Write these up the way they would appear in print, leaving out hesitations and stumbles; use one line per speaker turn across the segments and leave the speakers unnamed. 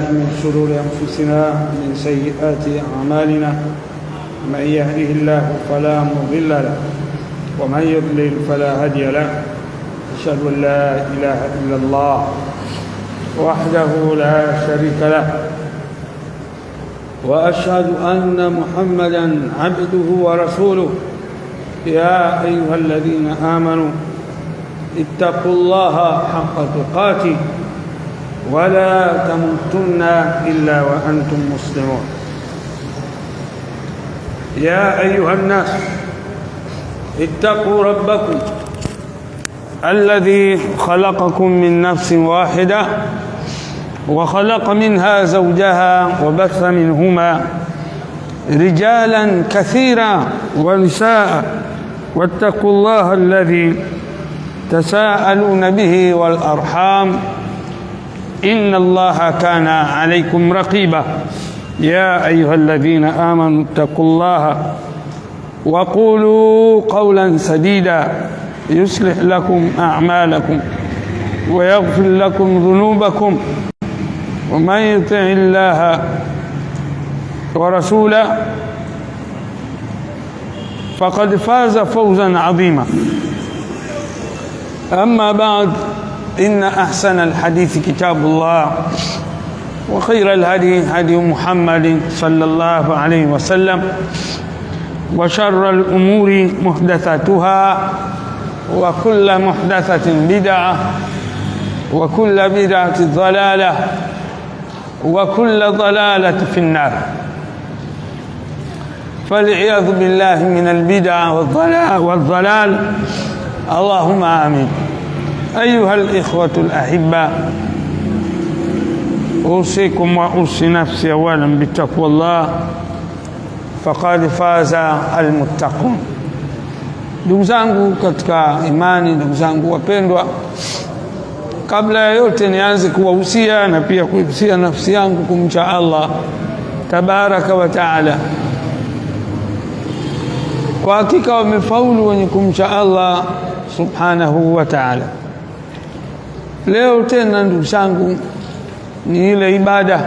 من شرور أنفسنا من سيئات أعمالنا من يهده الله فلا مضل له ومن يضلل فلا هادي له. أشهد أن لا إله إلا الله وحده لا شريك له وأشهد أن محمدا عبده ورسوله. يا أيها الذين آمنوا اتقوا الله حق تقاته ولا تموتن إلا وأنتم مسلمون. يا أيها الناس اتقوا ربكم الذي خلقكم من نفس واحدة وخلق منها زوجها وبث منهما رجالا كثيرا ونساء واتقوا الله الذي تساءلون به والأرحام إن الله كان عليكم رقيبا. يا أيها الذين آمنوا اتقوا الله وقولوا قولا سديدا يصلح لكم أعمالكم ويغفر لكم ذنوبكم ومن يطع الله ورسوله فقد فاز فوزا عظيما. أما بعد، إن أحسن الحديث كتاب الله وخير الهدي هدي محمد صلى الله عليه وسلم وشر الأمور محدثاتها وكل محدثة بدعة وكل بدعة ضلالة وكل ضلالة في النار، فالعياذ بالله من البدع والضلال. اللهم آمين. أيها الإخوة الأحباء، أوصيكم وأوصي نفسي أولا بتقوى الله فقد فاز المتقون. Ndugu zangu katika imani, ndugu zangu wapendwa, kabla ya yote nianze kuwahusia na pia kuhusia nafsi yangu kumcha Allah tabaraka wa taala. Kwa hakika wamefaulu wenye kumcha Allah subhanahu wa taala. Leo tena ndugu zangu, ni ile ibada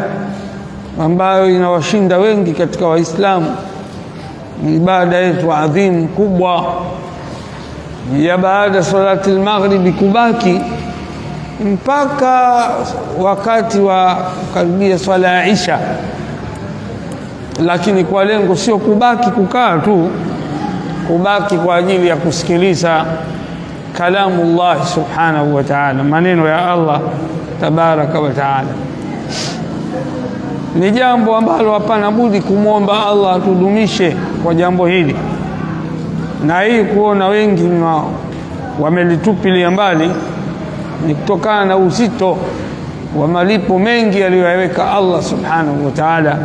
ambayo inawashinda wengi katika Waislamu, ibada yetu adhimu kubwa ya baada salati al-maghrib kubaki mpaka wakati wa karibia swala ya Isha, lakini kwa lengo sio kubaki kukaa tu, kubaki kwa ajili ya kusikiliza kalamullah subhanahu wa ta'ala, maneno ya Allah tabaraka wa ta'ala. Ni jambo ambalo hapana budi kumwomba Allah atudumishe kwa jambo hili, na hii kuona wengi wamelitupilia mbali ni kutokana na uzito wa malipo mengi aliyoyaweka Allah subhanahu wa ta'ala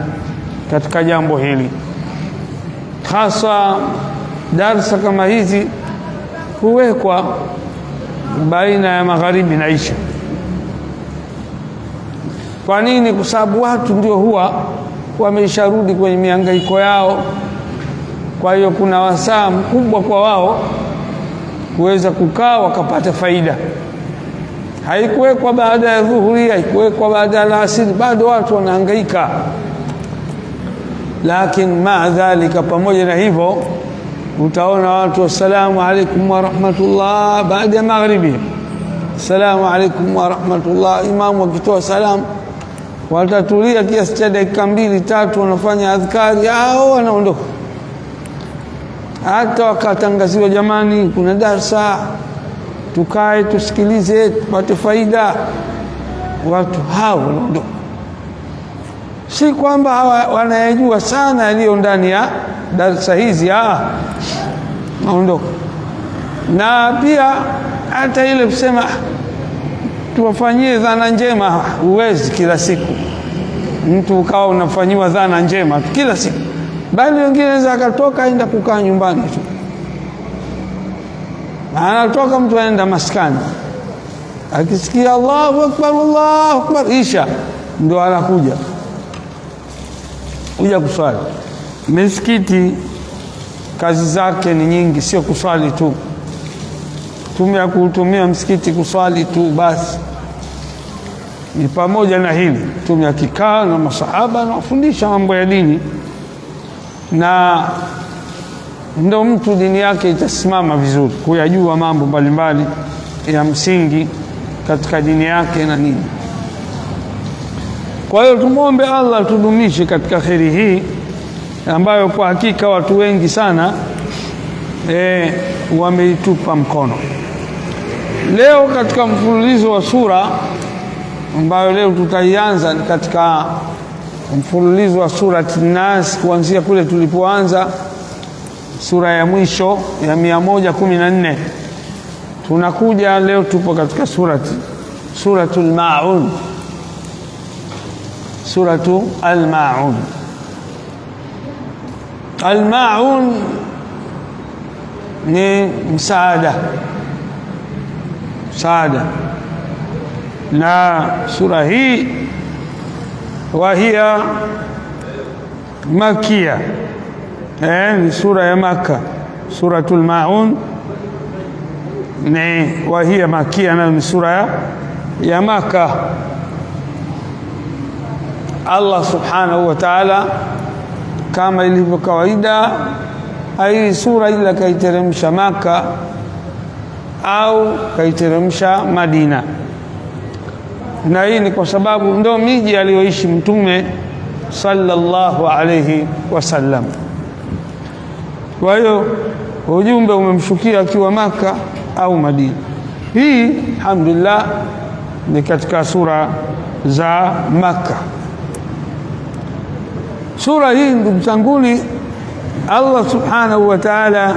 katika jambo hili. Hasa darsa kama hizi huwekwa baina ya magharibi na Isha. Kwa nini? Kwa sababu watu ndio huwa wamesharudi kwenye mihangaiko yao, kwa hiyo kuna wasaa mkubwa kwa wao kuweza kukaa wakapata faida. Haikuwekwa baada ya dhuhuri, haikuwekwa baada ya alasiri, bado watu wanahangaika. Lakini maadhalika, pamoja na hivyo, utaona watu assalamu alaikum wa rahmatullah baada ya magharibi, assalamu alaikum wa rahmatullah. Imamu akitoa salamu watatulia kiasi cha dakika 2-3, wanafanya adhkari au wanaondoka. Hata wakatangaziwa jamani kuna darsa, tukae tusikilize tupate faida, watu hao wanaondoka. Si kwamba wanayajua sana yaliyo ndani ya darsa hizi, naondoka. Na pia hata ile kusema tuwafanyie dhana njema, uwezi kila siku mtu ukawa unafanyiwa dhana njema kila siku, bali wengine wanaweza akatoka aenda kukaa nyumbani tu, anatoka mtu aenda maskani, akisikia Allahu akbar Allahu akbar Isha ndo anakuja kuswali. Misikiti kazi zake ni nyingi, sio kuswali tu. Kutumia msikiti kuswali tu basi, ni pamoja na hili. Mtume akikaa na masahaba na wafundisha mambo ya dini, na ndio mtu dini yake itasimama vizuri, kuyajua mambo mbalimbali ya msingi katika dini yake na nini. Kwa hiyo tumuombe Allah tudumishe katika kheri hii ambayo kwa hakika watu wengi sana wameitupa mkono. Leo katika mfululizo wa sura ambayo leo tutaianza ni katika mfululizo wa surati Nas, kuanzia kule tulipoanza sura ya mwisho ya 114. Tunakuja leo, tupo katika suratul Maun, suratu al-Maun. Al-Maun ni msaada, na sura hii wahia makia, ni sura ya Maka. Suratul Maun ni wahia makia, na ni sura ya Maka. Allah subhanahu wa ta'ala kama ilivyo kawaida, hii sura ila kaiteremsha Maka au kaiteremsha Madina, na hii ni kwa sababu ndio miji aliyoishi Mtume sallallahu alayhi wasallam. Kwa hiyo ujumbe umemshukia akiwa Maka au Madina. Hii alhamdulillah ni katika sura za Maka. Sura hii ndugu zanguni, Allah subhanahu wa ta'ala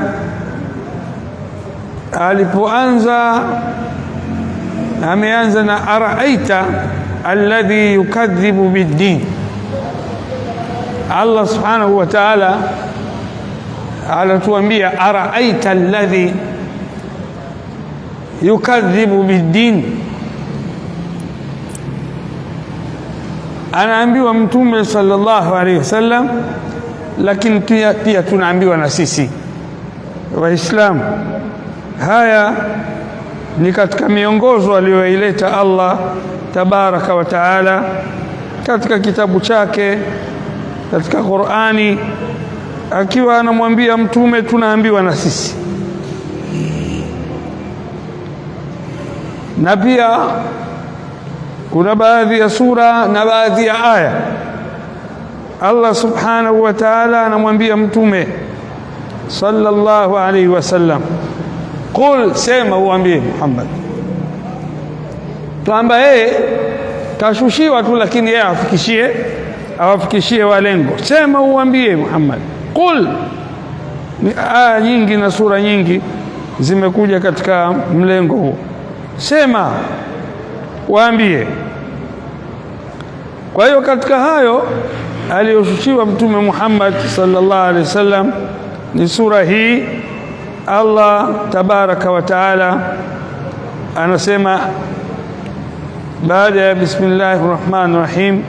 alipoanza ameanza na araaita alladhi yukadhibu biddin. Allah subhanahu wa ta'ala alatuambia araaita alladhi yukadhibu biddin. Anaambiwa Mtume sallallahu alaihi wasallam, lakini pia tunaambiwa na sisi Waislamu. Haya ni katika miongozo aliyoileta Allah tabaraka wa taala katika kitabu chake, katika Qur'ani, akiwa anamwambia Mtume, tunaambiwa na sisi. Na pia kuna baadhi ya sura na baadhi ya aya Allah subhanahu wa ta'ala anamwambia Mtume sallallahu alaihi wasallam, qul, sema uambie Muhammad, kwamba yeye kashushiwa tu, lakini yeye awafikishie walengo. Sema uambie Muhammad, qul. Ni aya nyingi na sura nyingi zimekuja katika mlengo huo. Sema waambie. Kwa hiyo katika hayo aliyoshushiwa Mtume Muhammad sallallahu alaihi wasallam ni sura hii. Allah tabaraka wa taala anasema baada ya bismillahir rahmanir rahim,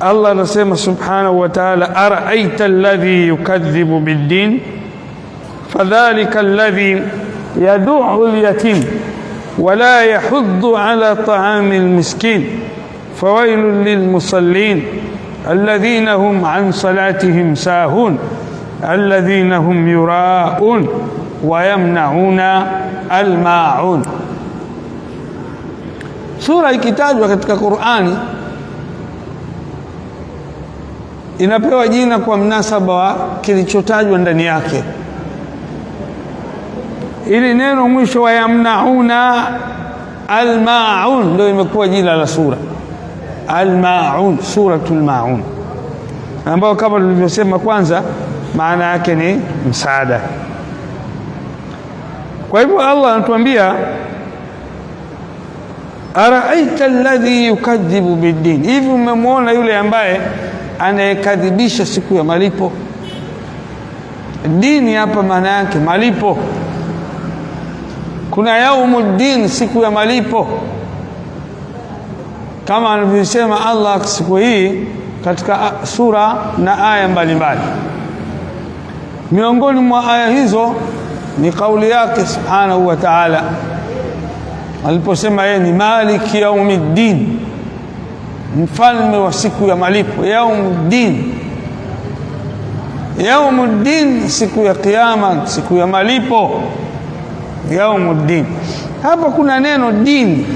Allah anasema subhanahu wa taala, araaita alladhi yukadhibu biddin fadhalika alladhi yad'u al-yatim wala yahuddu ala ta'ami al-miskin fawailun lilmusallin alladhina hum an salatihim sahun alladhina hum yura'un wa yamna'una al-ma'un. Sura ikitajwa katika Qur'ani inapewa jina kwa mnasaba wa kilichotajwa ndani yake. Ili neno mwisho wa yamnauna al-ma'un ndio imekuwa jina la sura al-ma'un, suratul ma'un, ambayo kama tulivyosema kwanza maana yake ni msaada. Kwa hivyo Allah anatuambia araaita alladhi yukadhibu biddin, hivi umemwona yule ambaye anayekadhibisha siku ya malipo? Dini hapa maana yake malipo. Kuna yaumuddin, siku ya malipo, kama anavyosema Allah siku hii katika sura na aya mbalimbali. Miongoni mwa aya hizo ni kauli yake subhanahu wa ta'ala aliposema yeye ni maliki yaumiddin, mfalme wa siku ya malipo. Yaumuddin, yaumuddin, siku ya kiyama, siku ya malipo. Yaumuddin, hapa kuna neno dini.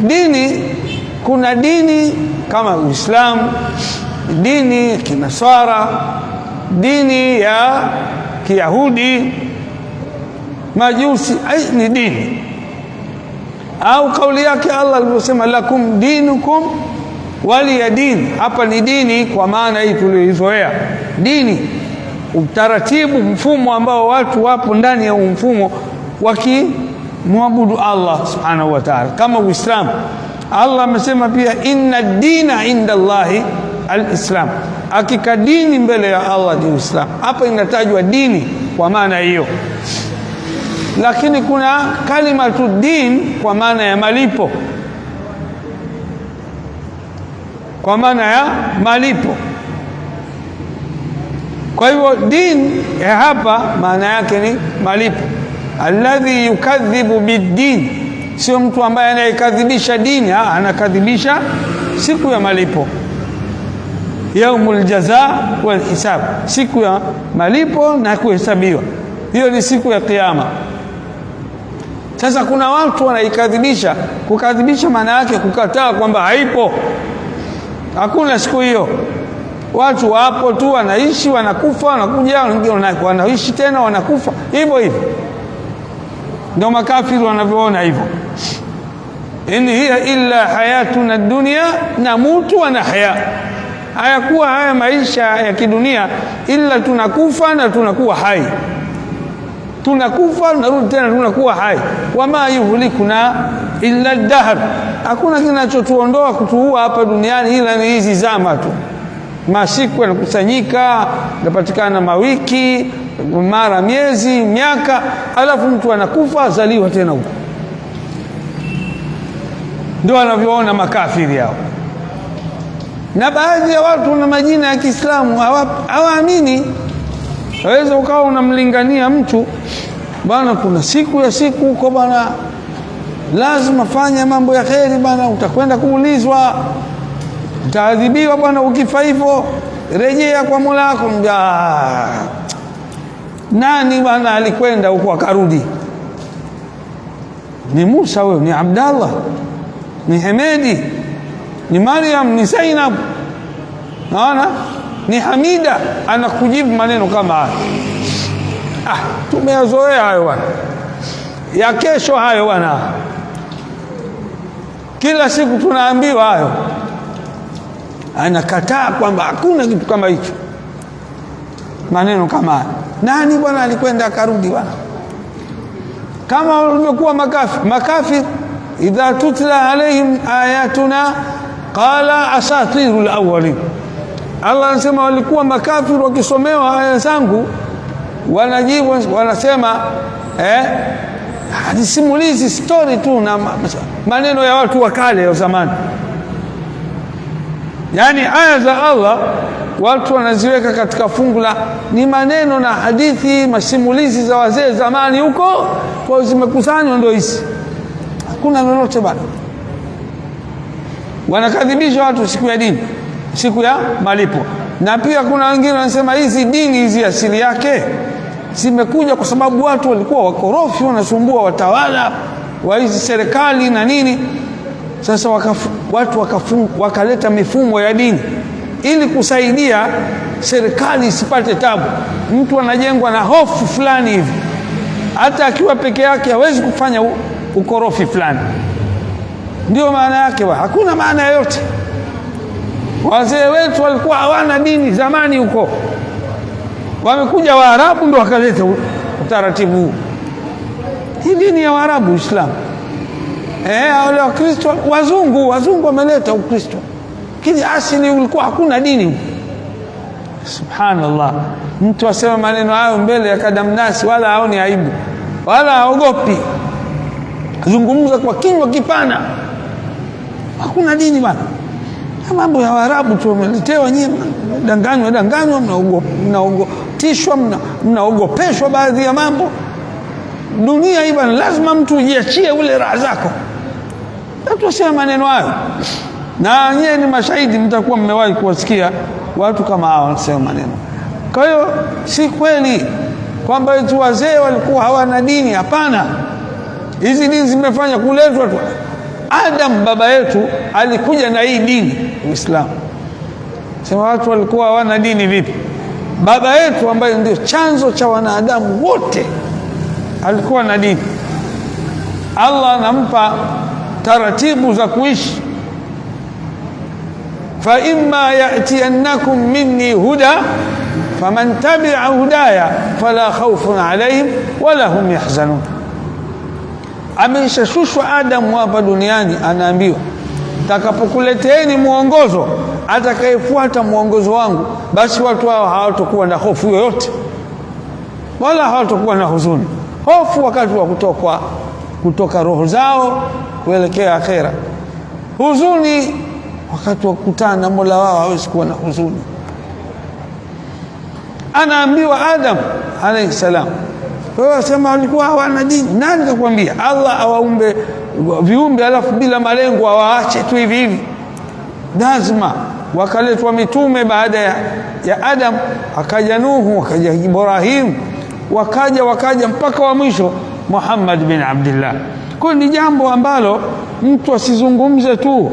Dini, kuna dini kama Uislamu, dini ya Kinasara, dini ya Kiyahudi, Majusi, ni dini. Au kauli yake Allah aliposema lakum dinukum waliya din, hapa ni dini kwa maana hii tuliyoizoea. Dini, utaratibu, mfumo ambao watu wapo ndani ya mfumo wakimwabudu Allah subhanahu wa ta'ala, kama Uislamu. Allah amesema pia inna dina inda Allahi al-Islam, hakika dini mbele ya Allah ni Uislamu. Hapa inatajwa dini kwa maana hiyo, lakini kuna kalimatu din kwa maana ya malipo, kwa maana ya malipo. Kwa hivyo din ya hapa maana yake ni malipo. Alladhi yukadhibu bid-din, sio mtu ambaye anayekadhibisha dini, anakadhibisha siku ya malipo. Yaumul jaza wal hisab, siku ya malipo na kuhesabiwa, hiyo ni siku ya kiyama. Sasa kuna watu wanaikadhibisha. Kukadhibisha maana yake kukataa kwamba haipo, hakuna siku hiyo. Watu wapo tu, wanaishi, wanakufa, wanakuja, wanaishi tena, wanakufa, hivyo hivyo. Ndio makafiri wanavyoona hivyo. In hiya illa hayatuna dunya namutu wa nahya, hayakuwa haya maisha ya kidunia ila tunakufa na tunakuwa hai, tunakufa narudi tena tunakuwa hai. Wama yuhlikuna illa dahr, hakuna kinachotuondoa kutuua hapa duniani ila ni hizi zama tu. Masiku yanakusanyika, yanapatikana mawiki, mara miezi, miaka, alafu mtu anakufa, azaliwa tena huko. Ndio wanavyoona makafiri hao. Na baadhi ya watu na majina ya Kiislamu hawaamini. Waweza ukawa unamlingania mtu, bana kuna siku ya siku huko bana, lazima fanya mambo ya kheri bana, utakwenda kuulizwa, utaadhibiwa bwana ukifa hivyo, rejea kwa Mola wako. Nani bwana alikwenda huko akarudi? Ni Musa wewe, ni Abdallah, ni Hemedi, ni Maryam, ni Zainab, naona ni Hamida, anakujibu maneno kama haya. Tumeyazoea hayo bwana, ya kesho hayo bwana, kila siku tunaambiwa hayo. Anakataa kwamba hakuna kitu kama hicho, maneno kama haya. Nani bwana alikwenda akarudi bwana? Kama walikuwa makafir, idha tutla alaihim ayatuna qala asatirul awwalin. Allah anasema walikuwa makafir, wakisomewa aya zangu wanajibu, wanasema hadisimulizi, story tu na maneno ya watu wa kale wa zamani. Yani aya za Allah watu wanaziweka katika fungu la ni maneno na hadithi, masimulizi za wazee zamani huko, kwa zimekusanywa ndio hizi, hakuna lolote bado. Wanakadhibisha watu siku ya dini, siku ya malipo. Na pia kuna wengine wanasema hizi dini hizi asili yake zimekuja kwa sababu watu walikuwa wakorofi, wanasumbua watawala wa hizi serikali na nini. Sasa watu wakaleta mifumo ya dini ili kusaidia serikali isipate tabu. Mtu anajengwa na hofu fulani hivi, hata akiwa peke yake hawezi kufanya ukorofi fulani. Ndio maana yake, hakuna maana yoyote. Wazee wetu walikuwa hawana dini zamani huko, wamekuja Waarabu ndio wakaleta utaratibu huu. Hii dini ya Waarabu, Uislamu. Wale wa Kristo, wazungu wameleta Ukristo, lakini asili ulikuwa hakuna dini. Subhanallah, mtu asema maneno hayo mbele ya kadamnasi, wala haoni aibu wala haogopi, zungumza kwa kinywa kipana. Hakuna dini bana, mambo ya Waarabu tu wameletewa nyinyi, danganywa, mnaogopeshwa, mnaogopeshwa baadhi ya mambo. dunia hii bwana, lazima mtu ujiachie ule raha zako. Tutasema maneno hayo, na nyie ni mashahidi, mtakuwa mmewahi kuwasikia watu kama hao wanasema maneno. Kwa hiyo si kweli kwamba wetu wazee walikuwa hawana dini. Hapana, hizi dini zimefanya kuletwa tu. Adam baba yetu alikuja na hii dini Uislamu. Sema watu walikuwa hawana dini vipi? Baba yetu ambaye ndio chanzo cha wanadamu wote alikuwa na dini. Allah anampa taratibu za kuishi. Fa imma ya'tiyannakum minni huda faman tabi'a hudaya fala khawfun alayhim wala hum yahzanun. Ameshashushwa Adamu hapa duniani, anaambiwa takapokuleteeni muongozo, atakayefuata muongozo wangu, basi watu hao hawatakuwa na hofu yoyote wala hawatakuwa na huzuni. Hofu wakati wa kutoka roho zao kuelekea akhera, huzuni wakati wa kukutana na Mola wao, hawezi kuwa na huzuni. Anaambiwa Adam alayhi salam, wewe wasema walikuwa hawana dini. Nani kakwambia? Allah awaumbe viumbe alafu bila malengo awaache tu hivi hivi? Lazima wakaletwa mitume baada ya Adam, akaja Nuhu, akaja Ibrahim, wakaja mpaka wa mwisho Muhammad bin Abdullah. Kwa ni jambo ambalo mtu asizungumze tu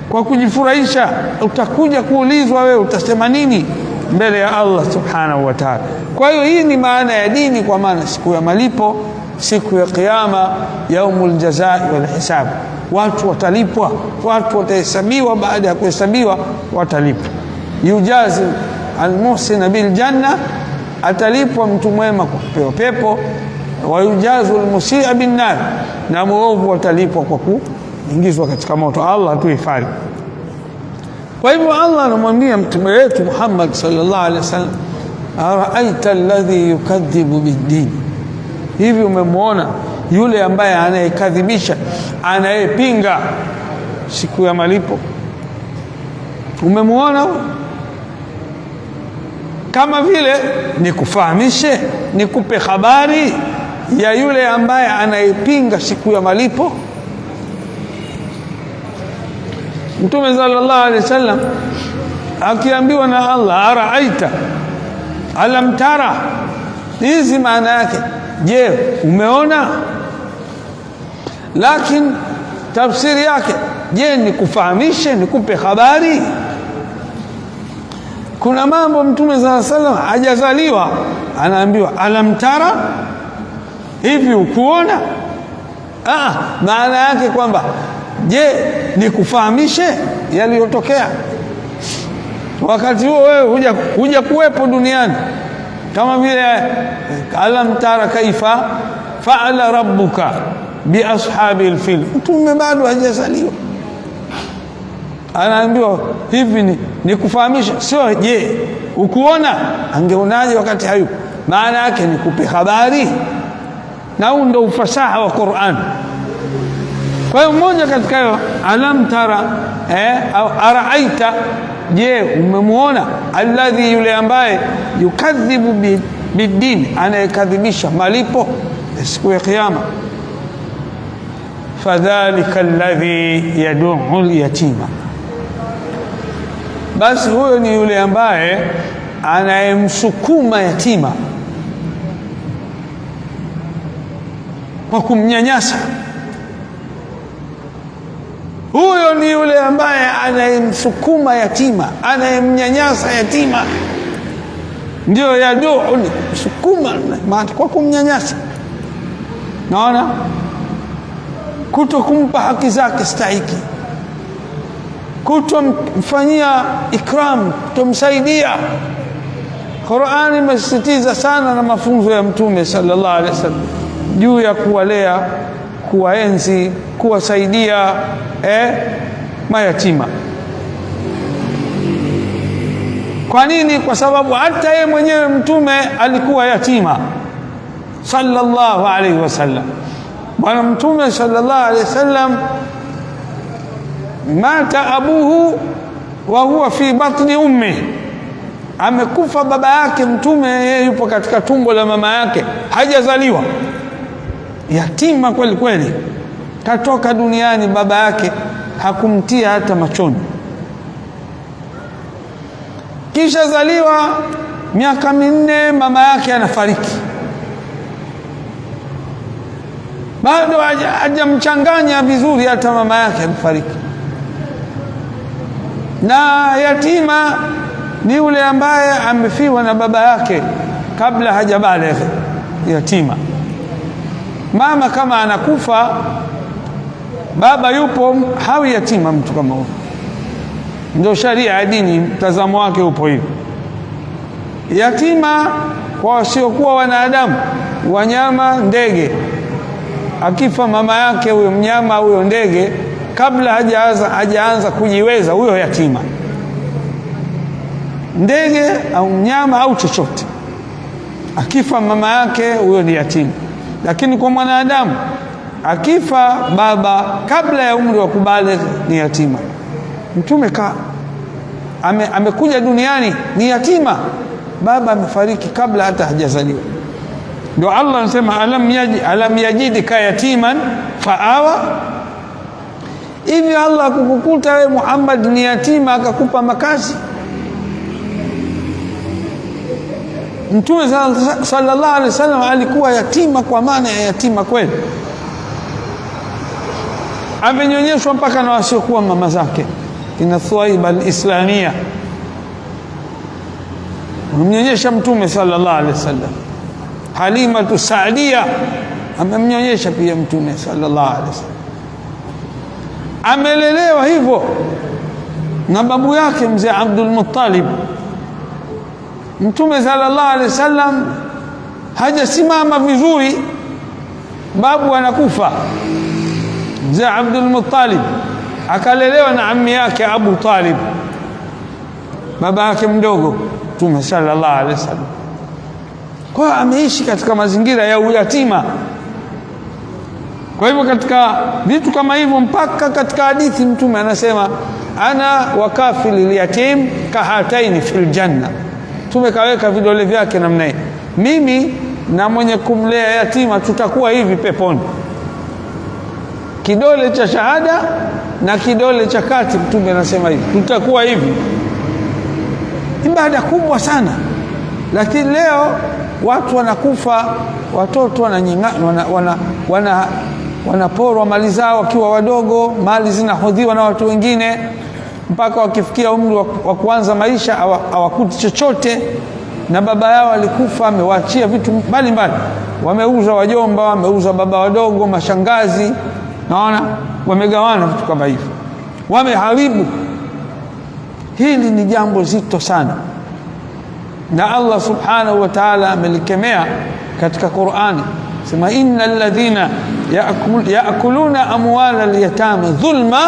kwa kujifurahisha. Utakuja kuulizwa wewe utasema nini mbele ya Allah subhanahu wa ta'ala. Kwa hiyo hii ni maana ya dini, kwa maana siku ya malipo, siku ya kiyama, yaumul jazaa wal hisab. Watu watalipwa, watu watahesabiwa, baada ya kuhesabiwa watalipwa. Yujazi almuhsina bil janna, atalipwa mtu mwema kwa kupewa pepo. Wa yujazu almusia bin nar, na muovu atalipwa kwa kuingizwa katika moto. Allah tuhifadhi. Kwa hivyo Allah anamwambia mtume wetu Muhammad sallallahu alaihi wasallam, araaita alladhi yukadhibu bid-din, hivi umemwona yule ambaye anayekadhibisha, anayepinga siku ya malipo? Umemwona? Kama vile nikufahamishe, nikupe habari ya yule ambaye anayepinga siku ya malipo. Mtume sallallahu alaihi wasallam akiambiwa na Allah, araaita alam tara, hizi maana yake, je, umeona? Lakini tafsiri yake, je, nikufahamishe, nikupe habari? Kuna mambo Mtume sallallahu alaihi wasallam hajazaliwa, anaambiwa alam tara, hivi ukuona? Maana yake kwamba, je, nikufahamishe yaliyotokea wakati huo wewe huja kuwepo duniani, kama vile alam tara kaifa faala rabbuka bi ashabil fil. Mtume bado hajazaliwa, anaambiwa hivi nikufahamisha, sio je ukuona. Angeonaje wakati hayupo? Maana yake nikupe habari, na huu ndio ufasaha wa Qur'an. Kwa hiyo mmoja katika hiyo alam tara au araaita, je, umemwona? Alladhi, yule ambaye yukadhibu bid-din, anayekadhibisha malipo siku ya kiyama. Fadhalika alladhi yad'u al-yatima, basi huyo ni yule ambaye anayemsukuma yatima kwa kumnyanyasa. Huyo ni yule ambaye anayemsukuma yatima, anayemnyanyasa yatima. Ndio yad'u, ni kusukuma kwa kumnyanyasa. Naona kutokumpa haki zake stahiki, kutomfanyia ikram, kutomsaidia. Qur'ani imesisitiza sana na mafunzo ya Mtume sallallahu alaihi wasallam juu ya kuwalea, kuwaenzi, kuwasaidia mayatima. Kwa nini? Kwa sababu hata yeye mwenyewe Mtume alikuwa yatima sallallahu alaihi wasallam. Bwana Mtume sallallahu alaihi wasallam, mata abuhu wa huwa fi batni ummi, amekufa baba yake Mtume, yeye yupo katika tumbo la mama yake, hajazaliwa, yatima kweli kweli, katoka duniani, baba yake hakumtia hata machoni. Kisha zaliwa miaka 4, mama yake anafariki, bado hajamchanganya vizuri, hata mama yake anafariki. Na yatima ni yule ambaye amefiwa na baba yake kabla hajabaligh, yatima. Mama kama anakufa, baba yupo, hawi yatima mtu kama huyo. Ndio sharia ya dini, mtazamo wake upo hivi. Yatima kwa wasiokuwa wanadamu, wanyama, ndege, akifa mama yake huyo mnyama, huyo ndege, kabla hajaanza kujiweza, huyo yatima. Ndege au mnyama au chochote, akifa mama yake, huyo ni yatima. Lakini kwa mwanadamu, akifa baba kabla ya umri wa kubaligh, ni yatima. Mtume amekuja duniani ni yatima, baba amefariki kabla hata hajazaliwa. Ndio Allah anasema alam yajidka yatiman faawa. Hivi Allah akukukuta wewe Muhammad ni yatima akakupa makazi? Mtume sallallahu alaihi wasallam alikuwa yatima, kwa maana ya yatima kweli. Amenyonyeshwa mpaka na wasiokuwa mama zake, ina Thuwaiba al-Islamia amemnyonyesha Mtume sallallahu alaihi wasallam. Halimatu Saadia amemnyonyesha pia Mtume sallallahu alaihi wasallam. Amelelewa hivyo na babu yake mzee Abdul Muttalib. Mtume sallallahu alaihi wasallam hajasimama vizuri, babu anakufa, mzee Abdul Muttalib akalelewa na ammi yake Abu Talib, baba yake mdogo Mtume sallallahu alaihi wasallam. Kwa hiyo ameishi katika mazingira ya uyatima. Kwa hivyo katika vitu kama hivyo, mpaka katika hadithi Mtume anasema ana wakafil yatim kahataini fil janna. Mtume kaweka vidole vyake namna hii, mimi na mwenye kumlea yatima tutakuwa hivi peponi, kidole cha shahada na kidole cha kati. Mtume anasema hivi, tutakuwa hivi. Ibada kubwa sana. Lakini leo watu wanakufa, watoto wanaporwa mali zao wakiwa wadogo, mali zinahodhiwa na watu wengine, mpaka wakifikia umri wa kuanza maisha hawakuti chochote, na baba yao alikufa amewaachia vitu mbalimbali, wameuza wajomba, wameuza baba wadogo, mashangazi, naona wamegawana vitu kama hivyo, wameharibu. Hili ni jambo zito sana, na Allah subhanahu wa ta'ala amelikemea katika Qur'ani, sema innal ladhina ya'kuluna amwala al-yatama dhulma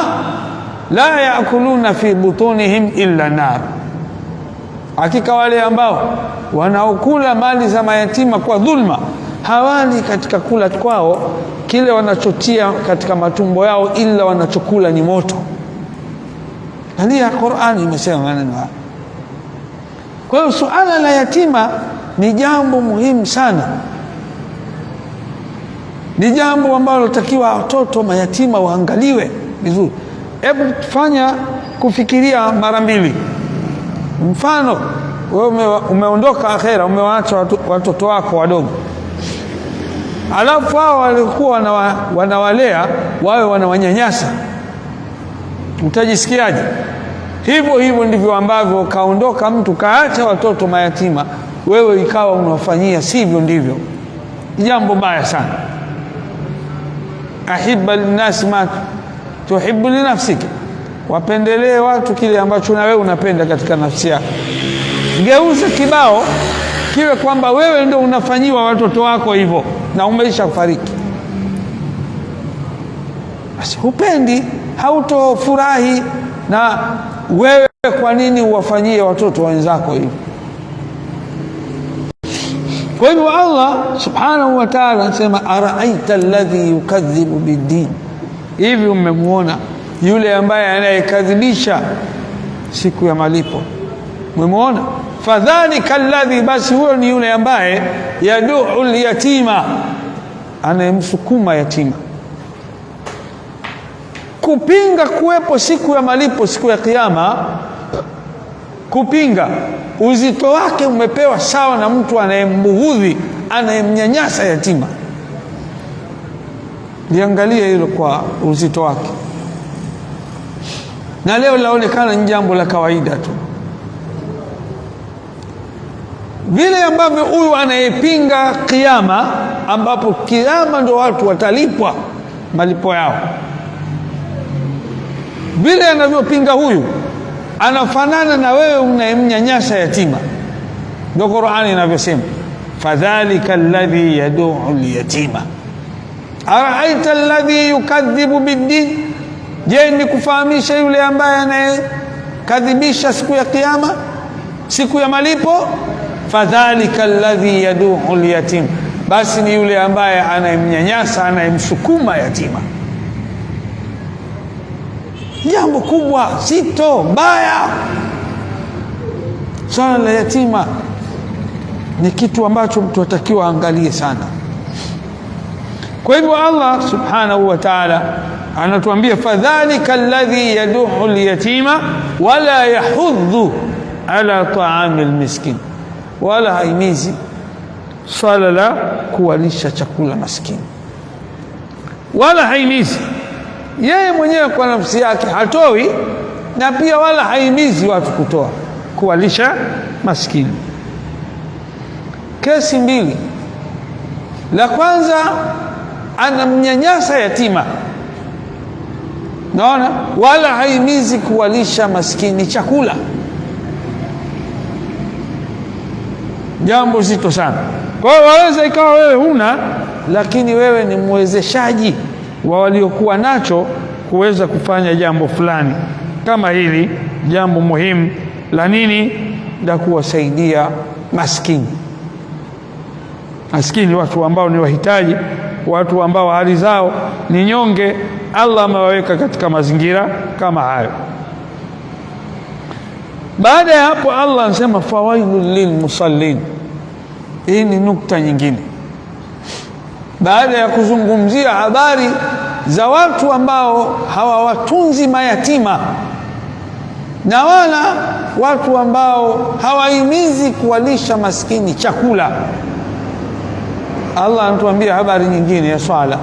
la ya'kuluna fi butunihim illa nar. Hakika wale ambao wanaokula mali za mayatima kwa dhulma, hawali katika kula kwao kile wanachotia katika matumbo yao, ila wanachokula ni moto. Hali ya Qur'ani imesema maneno haya. Kwa hiyo suala la yatima ni jambo muhimu sana, ni jambo ambalo takiwa watoto mayatima waangaliwe vizuri. Hebu fanya kufikiria mara mbili. Mfano, wewe umeondoka akhera, umewaacha watoto wako wadogo, alafu hao walikuwa wanawalea wawe wanawanyanyasa, utajisikiaje? Hivyo ndivyo ambavyo kaondoka mtu kaacha watoto mayatima, wewe ikawa unawafanyia sivyo ndivyo. Jambo baya sana. Ahibba linnasi ma tuhibbu li nafsika, wapendelee watu kile ambacho na wewe unapenda katika nafsi yako. Geuza kibao kiwe kwamba wewe ndio unafanyiwa watoto wako hivyo na umeisha kufariki, basi hupendi, hautofurahi. Na wewe kwa nini uwafanyie watoto wenzako hivyo? Kwa hivyo Allah subhanahu wa ta'ala anasema araaita alladhi yukadhibu bid-din, hivi umemuona yule ambaye anayekadhibisha siku ya malipo? Umeona? Fadhalika alladhi, basi huyo ni yule ambaye yad'u al-yatima, anayemsukuma yatima. Kupinga kuwepo siku ya malipo, siku ya Kiyama, kupinga uzito wake umepewa sawa na mtu anayembughudhi, anayemnyanyasa yatima. Liangalie hilo kwa uzito wake, na leo laonekana ni jambo la kawaida tu, vile ambavyo huyu anayepinga Kiyama, ambapo Kiyama ndo watu watalipwa malipo yao, vile anavyopinga huyu anafanana na wewe unayemnyanyasa yatima. Ndio Qur'ani inavyosema, fadhalika alladhi yad'u al-yatima araaita alladhi yukadhibu bid-din, je, ni kufahamisha yule ambaye anayekadhibisha siku ya Kiyama, siku ya malipo? Fadhalika alladhi yad'u al-yatim, basi ni yule ambaye anayemnyanyasa, anayemsukuma yatima. Jambo kubwa, zito, baya. Swala la yatima ni kitu ambacho mtu atakiwa angalie sana. Kwa hivyo Allah subhanahu wa ta'ala anatuambia, fadhalika alladhi yad'u al-yatima wala yahuddu ala ta'amil miskin, wala haimizi swala la kuwalisha chakula maskini, wala haimizi yeye mwenyewe kwa nafsi yake hatoi, na pia wala haimizi watu kutoa, kuwalisha maskini. Kesi mbili. La kwanza, anamnyanyasa yatima, naona, wala haimizi kuwalisha maskini chakula. Jambo zito sana. Kwa hiyo waweza ikawa wewe huna, lakini wewe ni mwezeshaji wa waliokuwa nacho kuweza kufanya jambo fulani kama hili, jambo muhimu la nini? La kuwasaidia maskini. Maskini, watu ambao ni wahitaji, watu ambao hali zao ni nyonge, Allah amewaweka katika mazingira kama hayo. Baada ya hapo Allah anasema fawailul lilmusallin. Hii ni nukta nyingine, baada ya kuzungumzia habari za watu ambao hawawatunzi mayatima na wala watu ambao hawahimizi kuwalisha maskini chakula, Allah anatuambia habari nyingine ya swala.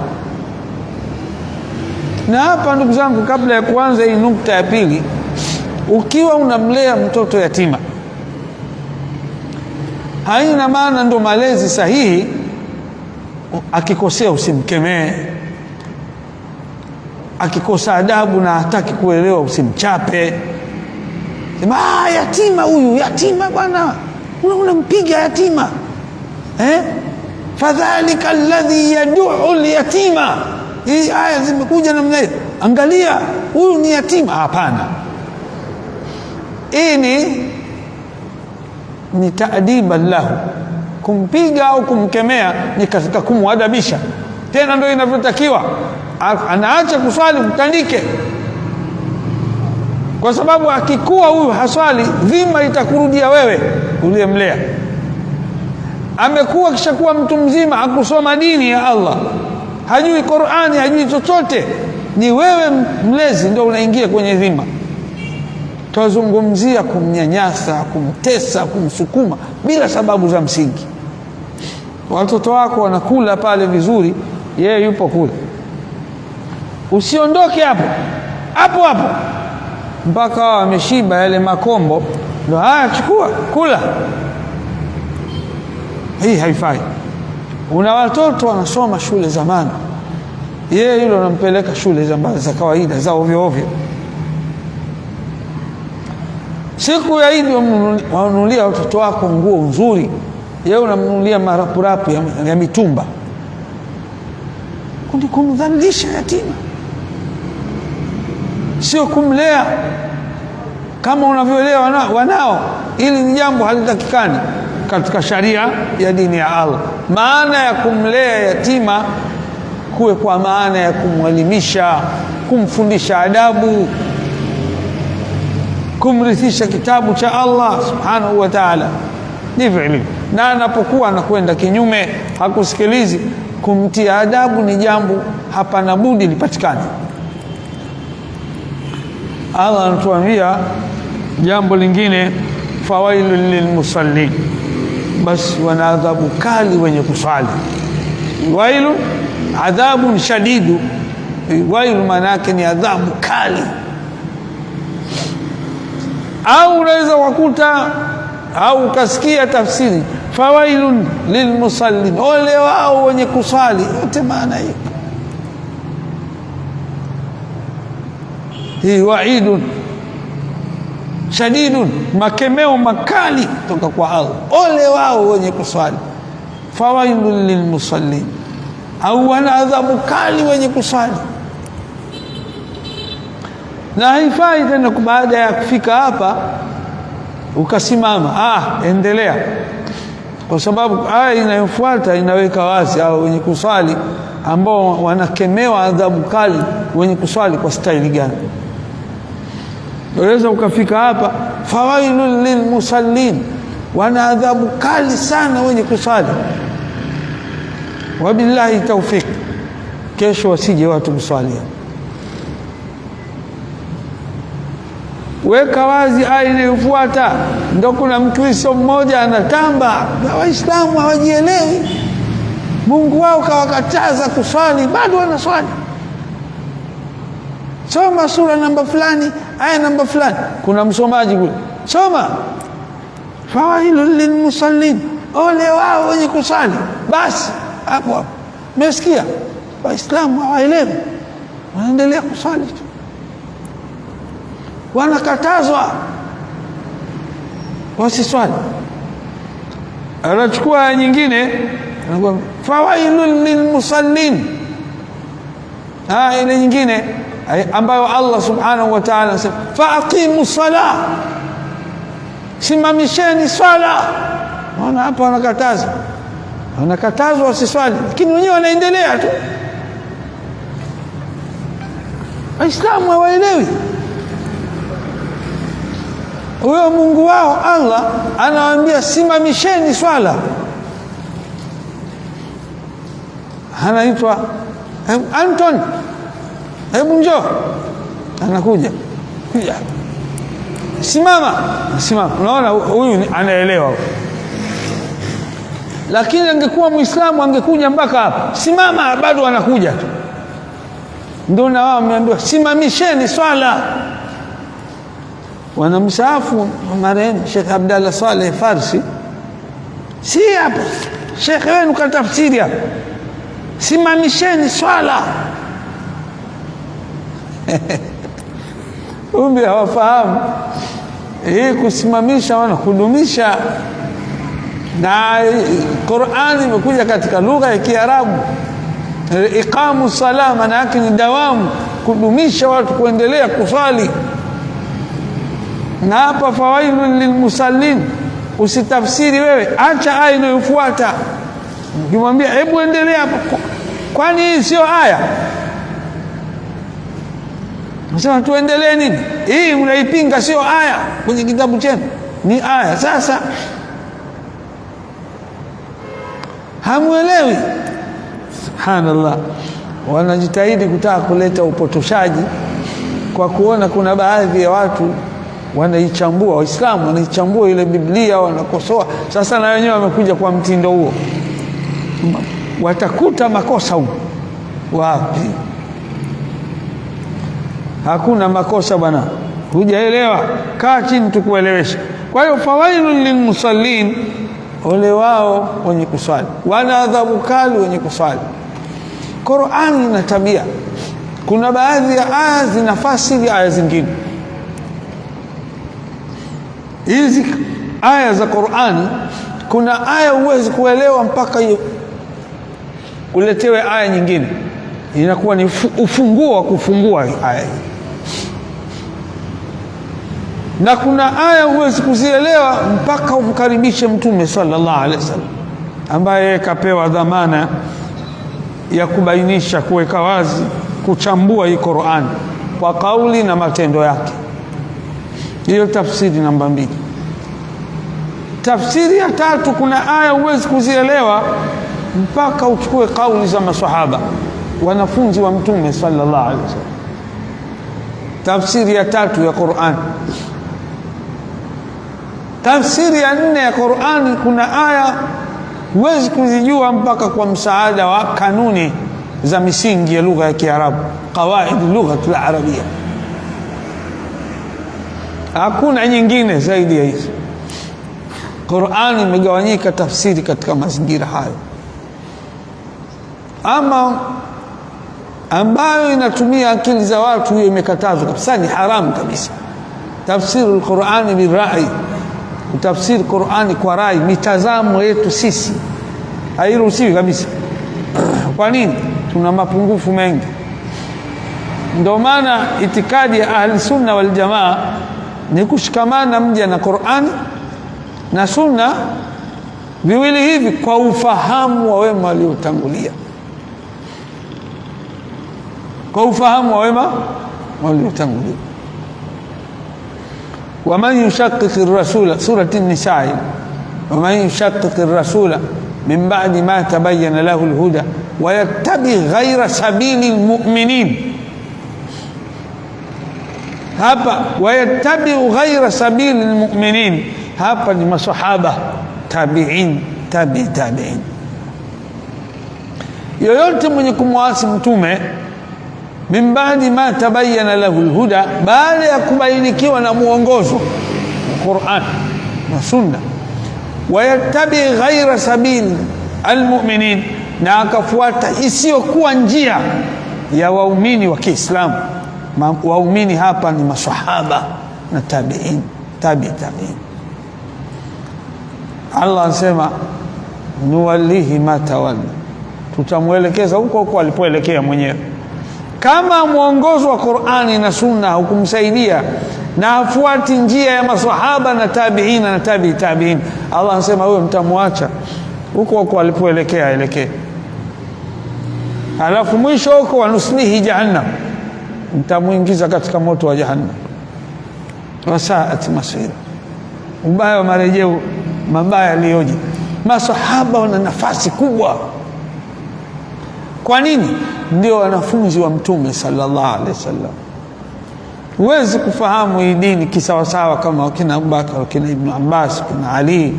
Na hapa ndugu zangu, kabla ya kuanza hii nukta ya pili, ukiwa unamlea mtoto yatima, haina maana ndo malezi sahihi. Akikosea usimkemee, akikosa adabu na hataki kuelewa usimchape. Sema yatima huyu, yatima bwana, unampiga yatima fadhalika alladhi yad'u al-yatima. Hii aya zimekuja namna hiyo, angalia huyu ni yatima. Hapana, hii ni taadiban lahu. Kumpiga au kumkemea ni katika kumwadabisha, tena ndio inavyotakiwa. Anaacha kuswali, mtandike, kwa sababu akikuwa huyu haswali, dhima itakurudia wewe uliyemlea. Amekuwa kishakuwa mtu mzima, hakusoma dini ya Allah, hajui Qur'ani, hajui chochote, ni wewe mlezi ndio unaingia kwenye dhima. Tuzungumzia kumnyanyasa, kumtesa, kumsukuma bila sababu za msingi. Watoto wako wanakula pale vizuri, yeye yupo kule, usiondoke hapo hapo hapo mpaka wameshiba yale makombo, ndio haya chukua kula. Hii haifai. Una watoto wanasoma shule zamani, yeye yule unampeleka shule za kawaida za ovyo ovyo. Siku ya Idi wanunulia watoto wako nguo nzuri, yeye unamnunulia marapurapu ya mitumba. Kundi kumdhalilisha yatima, sio kumlea kama unavyoelewa wanao. Ili ni jambo halitakikani katika sharia ya dini ya Allah. Maana ya kumlea yatima kuwe kwa maana ya kumwelimisha, kumfundisha adabu. kumrithisha kitabu cha Allah subhanahu wa ta'ala. Ndivyo ilivyo. Na anapokuwa anakwenda kinyume, hakusikilizi, kumtia adabu ni jambo hapana budi lipatikane. Allah anatuambia jambo lingine, fawailul lilmusallin, basi wana adhabu kali wenye kusali. Wailu adhabun shadidu, wailu maana yake ni adhabu kali. Au unaweza kukuta au ukasikia tafsiri fawailun lilmusallin, ole wao wenye kusali, yote maana hiyo. Hii waidun shadidun, makemeo makali kutoka kwa Allah, ole wao wenye kusali. Fawailun lilmusallin, au wana adhabu kali wenye kusali. Na haifai tena baada ya kufika hapa ukasimama, endelea, kwa sababu aya inayofuata inaweka wazi hao wenye kusali ambao wanakemewa adhabu kali wenye kusali kwa staili gani. Unaweza ukafika hapa fawailul lilmusallin, wana adhabu kali sana wenye kusali. Wabillahi tawfik, kesho wasije watu kuswalia. Weka wazi aya inayofuata. Ndio kuna Mkristo mmoja anatamba, Waislamu hawajielewi, Mungu wao kawakataza kuswali, bado wanaswali. Soma sura namba fulani, aya namba fulani. Kuna msomaji kule, soma fawailul lilmusallin, ole wao wenye kusali. Basi hapo umesikia, Waislamu hawaelewi, wanaendelea kusali tu, wanakatazwa wasiswali. Anachukua aya nyingine, fawailul lilmusallin, ile nyingine ambayo Allah subhanahu wa ta'ala anasema faqimu salah, simamisheni swala. Wana hapa wanakatazwa wasiswali, lakini wenyewe wanaendelea tu. Waislamu hawaelewi. Huyo Mungu wao Allah anawaambia simamisheni swala. Anaitwa Anton, hebu njoo. Anakuja, simama. Unaona huyu anaelewa. Lakini angekuwa Muislamu angekuja mpaka hapa, simama, bado anakuja tu. Ndio na wao wameambiwa simamisheni swala. Wanamsaafu marehemu Sheikh Abdallah Saleh Farsi, si hapo Sheikh wenu katafsiri hapo, simamisheni swala. Umbi hawafahamu hii kusimamisha wana kudumisha. Na Qur'ani imekuja katika lugha ya Kiarabu, iqamu salah maana yake ni dawamu, kudumisha watu kuendelea kusali. Na hapa fawailul lilmusallin, usitafsiri wewe, acha aya inayofuata. Ukimwambia hebu endelea hapo, kwani hii sio aya? Nasema tuendelee nini? Hii mnaipinga sio aya kwenye kitabu chenu, ni aya. Sasa hamuelewi. Subhanallah, wanajitahidi kutaka kuleta upotoshaji kwa kuona kuna baadhi ya watu wanaichambua, Waislamu wanaichambua ile Biblia, wanakosoa. Sasa na wenyewe wamekuja kwa mtindo huo, watakuta makosa huko. Wapi? Hakuna makosa bwana, hujaelewa, kaa chini tukuelewesha. Kwa hiyo fawailul lilmusallin, ole wao wenye kuswali, wana adhabu kali wenye kuswali. Qur'ani ina tabia, kuna baadhi ya aya zinafasiri aya zingine. Hizi aya za Qur'ani, kuna aya huwezi kuelewa mpaka uletewe aya nyingine, inakuwa ni ufunguo wa kufungua aya. Na kuna aya huwezi kuzielewa mpaka umkaribishe Mtume sallallahu alaihi wasallam, ambaye kapewa dhamana ya kubainisha, kuweka wazi, kuchambua hii Qur'an kwa kauli na matendo yake. Hiyo tafsiri namba 2. Tafsiri ya 3, kuna aya huwezi kuzielewa mpaka uchukue kauli za maswahaba, wanafunzi wa Mtume sallallahu alaihi wasallam. Tafsiri ya 3 ya Qur'an. Tafsiri ya 4 ya Qur'an, kuna aya huwezi kuzijua mpaka kwa msaada wa kanuni za misingi ya lugha ya Kiarabu, qawaid lugha al-arabia. Hakuna nyingine zaidi ya hizo. Qur'an imegawanyika tafsiri katika mazingira hayo. Ama ambayo inatumia akili za watu, hiyo imekatazwa kabisa, ni haramu kabisa. Tafsiri al-Qur'ani bil-ra'i, kutafsiri Qur'ani kwa rai, mitazamo yetu sisi, hairuhusiwi kabisa. Kwa nini? Tuna mapungufu mengi. Ndio maana itikadi ya ahli sunna wal jamaa ni kushikamana mja na Qur'ani na sunna, viwili hivi, kwa ufahamu wa wema waliotangulia, kwa ufahamu wa wema waliotangulia. ومن يشقق الرسول سورة النساء ومن يشقق الرسول من بعد ما تبين له الهدى ويتبع غير سبيل المؤمنين. hapa ويتبع غير سبيل المؤمنين, hapa ni masahaba, tabi'in, tabi'in. Yoyote mwenye kumwasi mtume, min ba'di ma tabayyana lahu alhuda, baada ya kubainikiwa na muongozo Qur'an na sunna, wayattabi ghaira sabili almu'minin, na akafuata isiyokuwa njia ya waumini wa Kiislamu. Waumini hapa ni maswahaba na tabi'in, tabi'in. Allah anasema nuwallihi ma tawalla, tutamwelekeza huko huko alipoelekea mwenyewe. Kama mwongozo wa Qur'ani na sunna hukumsaidia na afuati njia ya maswahaba na tabi'ina na tabi'in, Allah anasema wewe mtamwacha huko huko alipoelekea elekee. Alafu mwisho huko, wanuslihi jahannam, mtamuingiza katika moto wa jahannam. Wasaat masira, ubaya wa marejeo mabaya aliyoje. Maswahaba wana nafasi kubwa. Kwa nini? Ndio wanafunzi wa Mtume sallallahu alaihi wasallam. Huwezi kufahamu hii dini kisawasawa kama wakina Abubakar, wakina Ibn Abbas, wakina Ali,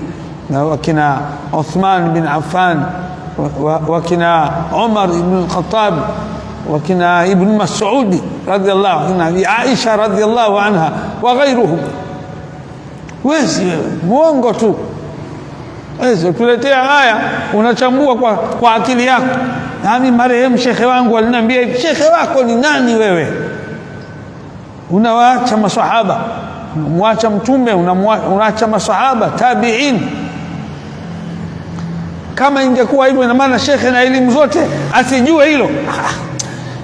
na wakina Uthman bin Affan, wakina Umar ibn al-Khattab, wakina Ibn Mas'ud radhiyallahu anha, Aisha radhiyallahu anha wa ghayruhum. Huwezi muongo tu. Hizo tuletea haya unachambua kwa akili yako. Nami marehemu shekhe wangu aliniambia hivi. Shekhe wako ni nani wewe? Unawaacha maswahaba, unamwacha mtume, unaacha maswahaba, tabi'in. Kama ingekuwa hivyo, ina maana shekhe na elimu zote asijue hilo?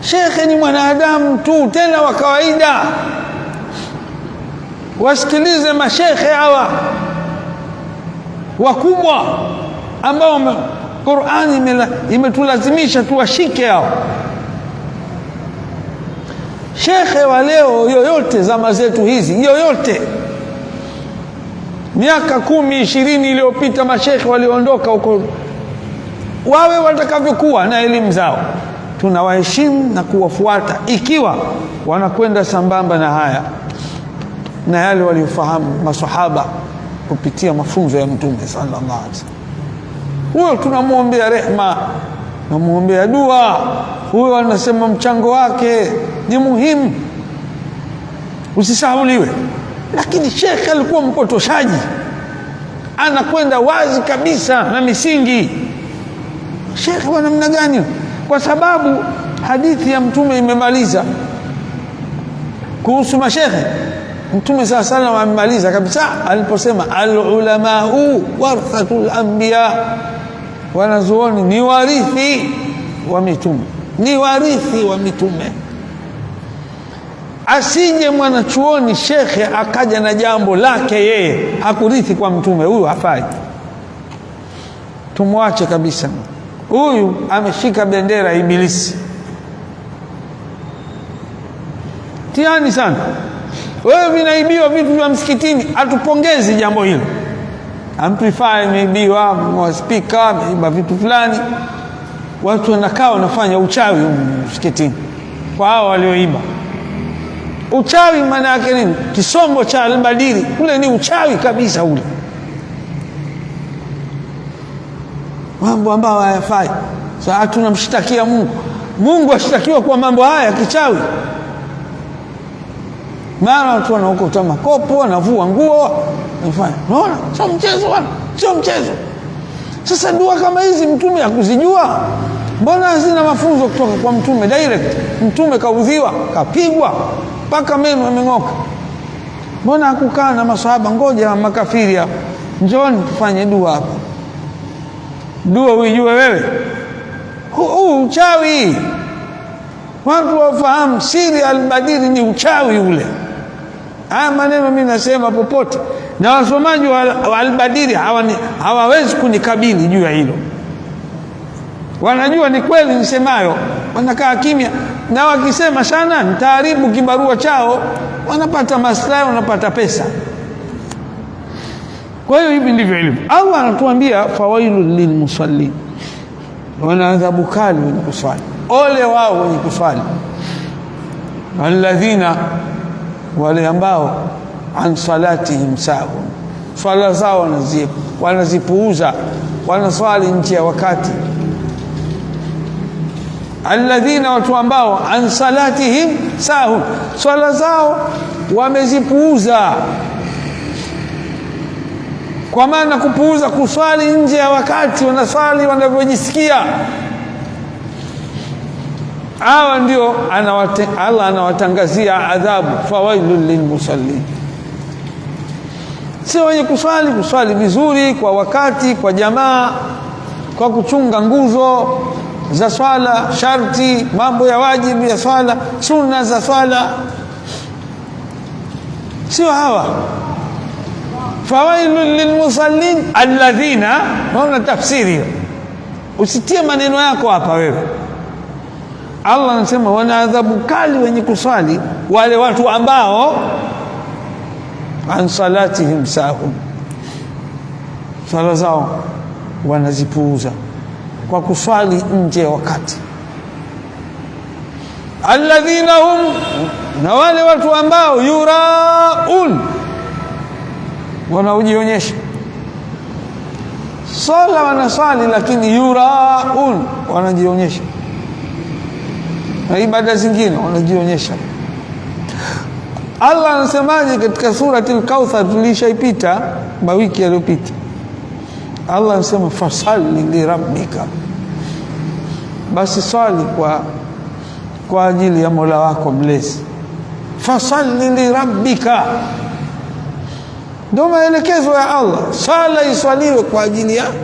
Shekhe ni mwanadamu tu, tena wa kawaida. Wasikilize mashekhe hawa wakubwa ambao Qur'ani imetulazimisha tuwashike hao. Shekhe wa leo yoyote, zama zetu hizi, yoyote miaka 10-20 iliyopita, mashekhe waliondoka huko, wawe watakavyokuwa na elimu zao, tunawaheshimu na kuwafuata ikiwa wanakwenda sambamba na haya na yale waliofahamu maswahaba kupitia mafunzo ya Mtume sallallahu alaihi wasallam. Huyo tunamuombea rehema, namuombea dua. Huyo anasema mchango wake ni muhimu, usisahauliwe. Lakini shekhe alikuwa mpotoshaji, anakwenda wazi kabisa na misingi. Shekhe wa namna gani? Kwa sababu hadithi ya Mtume imemaliza kuhusu mashekhe. Mtume sallallahu alaihi wasallam amemaliza kabisa aliposema al-ulamau warathatul anbiya, wanazuoni ni warithi wa mitume, ni warithi wa mitume. Asije mwanachuoni shekhe akaja na jambo lake yeye hakurithi kwa mtume, huyu hafai, tumwache kabisa. Huyu ameshika bendera ya Ibilisi. Tiani sana. Wewe vinaibiwa vitu vya msikitini, hatupongezi jambo hilo. Amplifier imeibiwa, speaker imeibiwa, vitu fulani, watu wanakaa wanafanya uchawi msikitini kwa hao walioiba. Uchawi maana yake nini? Kisombo cha Albadiri ule ni uchawi kabisa ule, mambo ambayo hayafai. Sasa tunamshtakia Mungu. Mungu ashtakiwa kwa mambo haya kichawi? Mara watu wanaokota makopo, wanavua nguo, wanafanya. Unaona? Sio mchezo bwana, sio mchezo. Sasa dua kama hizi mtume hakuzijua? Mbona hazina mafunzo kutoka kwa mtume direct? Mtume kaudhiwa, kapigwa mpaka meno yameng'oka. Mbona hakukaa na maswahaba, ngoja makafiri hapa, njooni tufanye dua hapa? Dua uijue wewe? Huu uchawi. Watu wafahamu siri Albadiri ni uchawi ule. Haya maneno mimi nasema popote, na wasomaji wa Albadiri hawawezi kunikabili juu ya hilo. Wanajua ni kweli nisemayo, wanakaa kimya, na wakisema sana nitaharibu kibarua chao, wanapata maslahi, wanapata pesa. Kwa hiyo hivi ndivyo ilivyo. Allah anatuambia fawailul lilmusallin, wana adhabu kali wenye kuswali. Ole wao wenye kuswali, alladhina, wale ambao an salatihim sahun, swala zao wanazipuuza, wanaswali nje ya wakati. Alladhina, watu ambao an salatihim sahun, swala zao wamezipuuza. Kwa maana kupuuza kuswali nje ya wakati, wanaswali wanavyojisikia. Hawa ndio Allah anawatangazia adhabu, fawailul lilmusallin. Sio wenye kuswali vizuri kwa wakati, kwa jamaa, kwa kuchunga nguzo za swala, sharti, mambo ya wajibu ya swala, sunna za swala. Sio hawa. Fawailul lilmusallin alladhina, naona tafsiri, usitie maneno yako hapa wewe. Allah anasema wana adhabu kali wenye kuswali, wale watu ambao an salatihim sahun, swala zao wanazipuuza kwa kuswali nje ya wakati. Alladhina hum, na wale watu ambao yuraun, wanaojionyesha. Swala wanaswali lakini yuraun, wanajionyesha. Na ibada zingine wanajionyesha. Allah anasemaje katika surati al-Kauthar, tulishaipita wiki iliyopita? Allah anasema fasalli li rabbika, basi swali kwa ajili ya Mola wako mlezi. Fasalli li rabbika, ndio maelekezo ya Allah. Sala iswaliwe kwa ajili yake.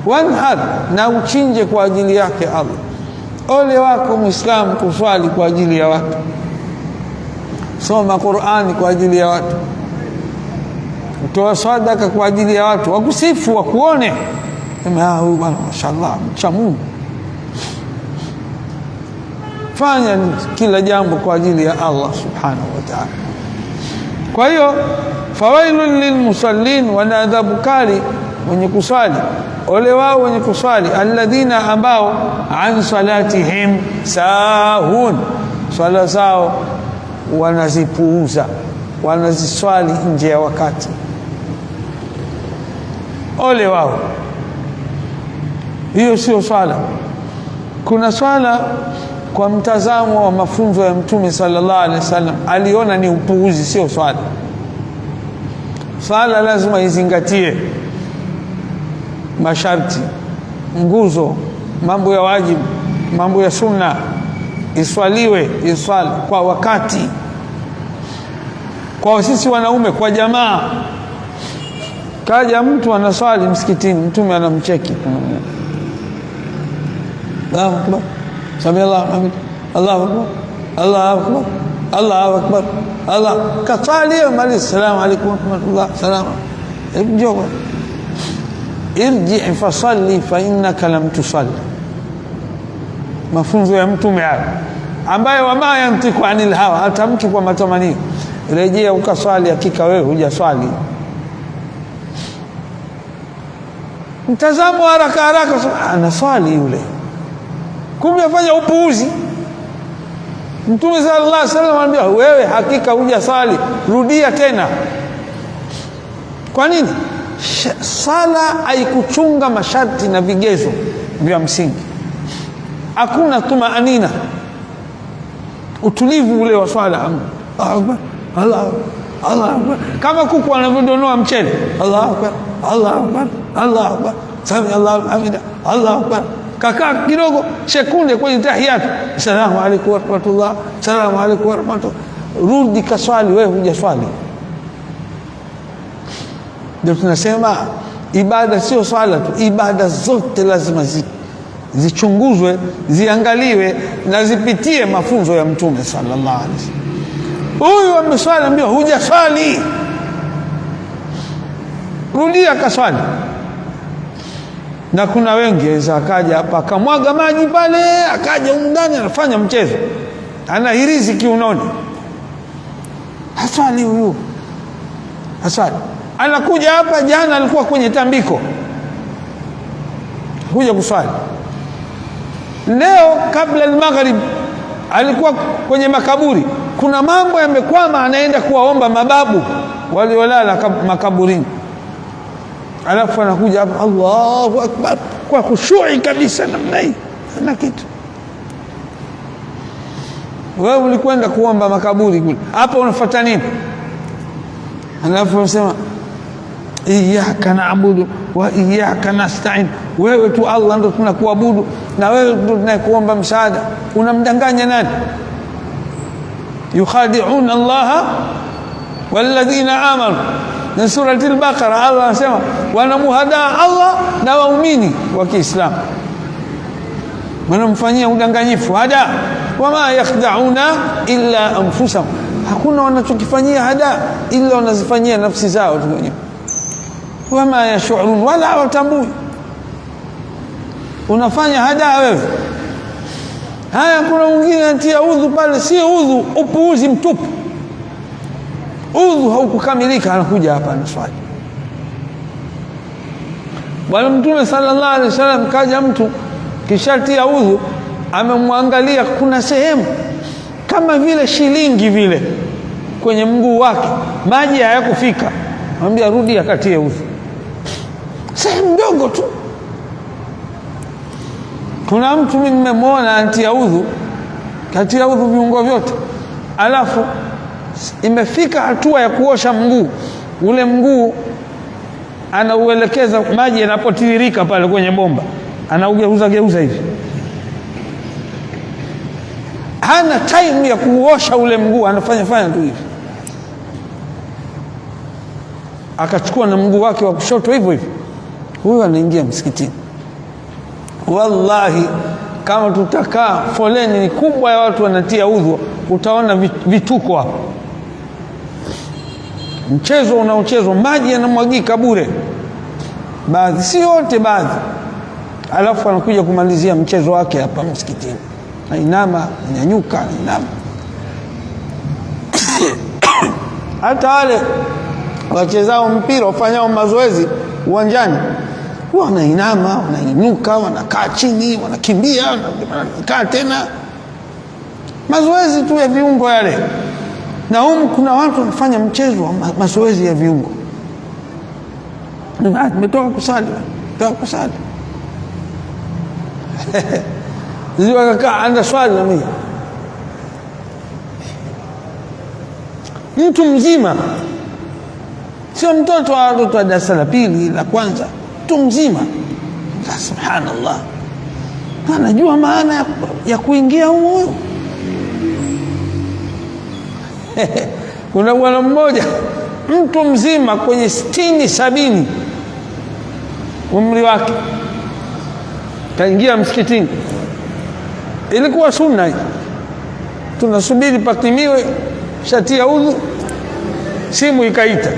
Wanhar, na uchinje kwa ajili yake Allah. Ole wako Muislamu kuswali kwa ajili ya watu, soma Qur'ani kwa ajili ya watu, utoa sadaka kwa ajili ya watu, wakusifu, wakuone, huyu bwana mashallah mcha Mungu. Fanya kila jambo kwa ajili ya Allah subhanahu wa ta'ala. Kwa hiyo fawailul lilmusallin, wana adhabu kali wenye kuswali. Ole wao wenye kuswali, alladhina, ambao an salatihim sahun, swala zao wanazipuuza, wanaziswali nje ya wakati. Ole wao. Hiyo sio swala. Kuna swala kwa mtazamo wa mafunzo ya Mtume sallallahu alaihi wasallam, aliona ni upuuzi, sio swala. Swala lazima izingatie masharti, nguzo, mambo ya wajibu, mambo ya sunna, iswaliwe, iswali kwa wakati. Kwa sisi wanaume, kwa jamaa, kaja mtu anaswali msikitini, Mtume anamcheki, Allahu akbar, sami Allahu hamid, Allahu akbar, Allahu akbar, Allahu akbar, Allah kasali, mali assalamu alaykum wa rahmatullah, salam, njoo irji fasalli fa innaka lam tusalli. Mafunzo ya Mtume haya, ambaye wama yantiku anil hawa, hatamki kwa matamanio. Rejea ukaswali, hakika wewe hujaswali. Mtazamo haraka haraka, anaswali yule, kumbe afanya upuuzi. Mtume sallallahu alaihi wasallam anambia, wewe hakika hujaswali, rudia tena. Kwa nini? Sala haikuchunga masharti na vigezo vya msingi. Hakuna tumaanina, utulivu ule wa swala. Allah Akbar, kama kuku anavyodonoa mchele. Allah Akbar, Allah Akbar, Allah Akbar, sami Allahu hamida, Allah Akbar. Kaka kidogo sekunde kwenye tahiyatu, assalamu alaykum wa rahmatullah, assalamu alaykum wa rahmatullah, rudi kaswali. Wewe hujaswali. Ndio tunasema ibada sio swala tu, ibada zote lazima zichunguzwe, ziangaliwe na zipitie mafunzo ya Mtume sallallahu alaihi wasallam. Huyu ameswali, ambia hujaswali, rudia kaswali. Na kuna wengi waweza akaja hapa akamwaga maji pale, akaja huko ndani anafanya mchezo, ana hirizi kiunoni, haswali huyu, haswali. Anakuja hapa, jana alikuwa kwenye tambiko, kuja kuswali. Leo kabla al-maghrib alikuwa kwenye makaburi, kuna mambo yamekwama, anaenda kuwaomba mababu waliolala makaburini. Alafu anakuja hapa, Allahu Akbar, kwa khushui kabisa namna hii, na kitu. Wewe ulikwenda kuomba makaburi kule, hapa unafuata nini? Alafu unasema iyyaka na'budu wa iyyaka nasta'in, wewe tu Allah ndo tunakuabudu na wewe ndo tunakuomba msaada. Unamdanganya nani? yukhadi'una Allah walladhina amanu. Na surati al-Baqara Allah anasema wanamuhadaa Allah na waumini wa Kiislamu, wanamfanyia udanganyifu hada. Wama yakhda'una illa anfusahum, hakuna wanachokifanyia hada illa wanazifanyia nafsi zao tu wenyewe. Wama yash'urun, wala watambui unafanya hada wewe. Haya, kuna mwingine anatia udhu pale, si udhu, upuuzi mtupu. Udhu haukukamilika, anakuja hapa anaswali. Bwana Mtume sallallahu alaihi wasallam, kaja mtu kishatia udhu, amemwangalia, kuna sehemu kama vile shilingi vile kwenye mguu wake, maji hayakufika, anambia rudi akatie udhu. Sehemu ndogo tu. Kuna mtu mimi nimemwona anatia udhu, katia udhu viungo vyote, alafu imefika hatua ya kuosha mguu, ule mguu anauelekeza maji yanapotiririka pale kwenye bomba, anaugeuza geuza hivi, hana time ya kuosha ule mguu, anafanya tu hivi. Akachukua na mguu wake wa kushoto hivyo hivyo, huyu anaingia msikitini. Wallahi, kama tutakaa foleni ni kubwa ya watu wanatia udhu, utaona vituko hapo. Mchezo unaochezwa, maji yanamwagika bure, baadhi, si yote, baadhi. Alafu anakuja kumalizia mchezo wake hapa msikitini, ainama, nyanyuka, ainama. Hata wale wachezao mpira, wafanyao mazoezi uwanjani, wanainama, wanainuka, wanakaa chini, wanakimbia, wanakaa tena, mazoezi tu ya viungo yale. Na humu kuna watu wanafanya mchezo wa mazoezi ya viungo. Nimetoka kusali, ziwa kakaa anda swali na mimi. Mtu mzima, sio mtoto wa darasa la pili la kwanza, mtu mzima. Subhanallah, anajua maana ya kuingia humo. Kuna bwana mmoja, mtu mzima kwenye 60-70 umri wake, kaingia msikitini. Ilikuwa sunna, tunasubiri patimiwe, shatia udhu, simu ikaita,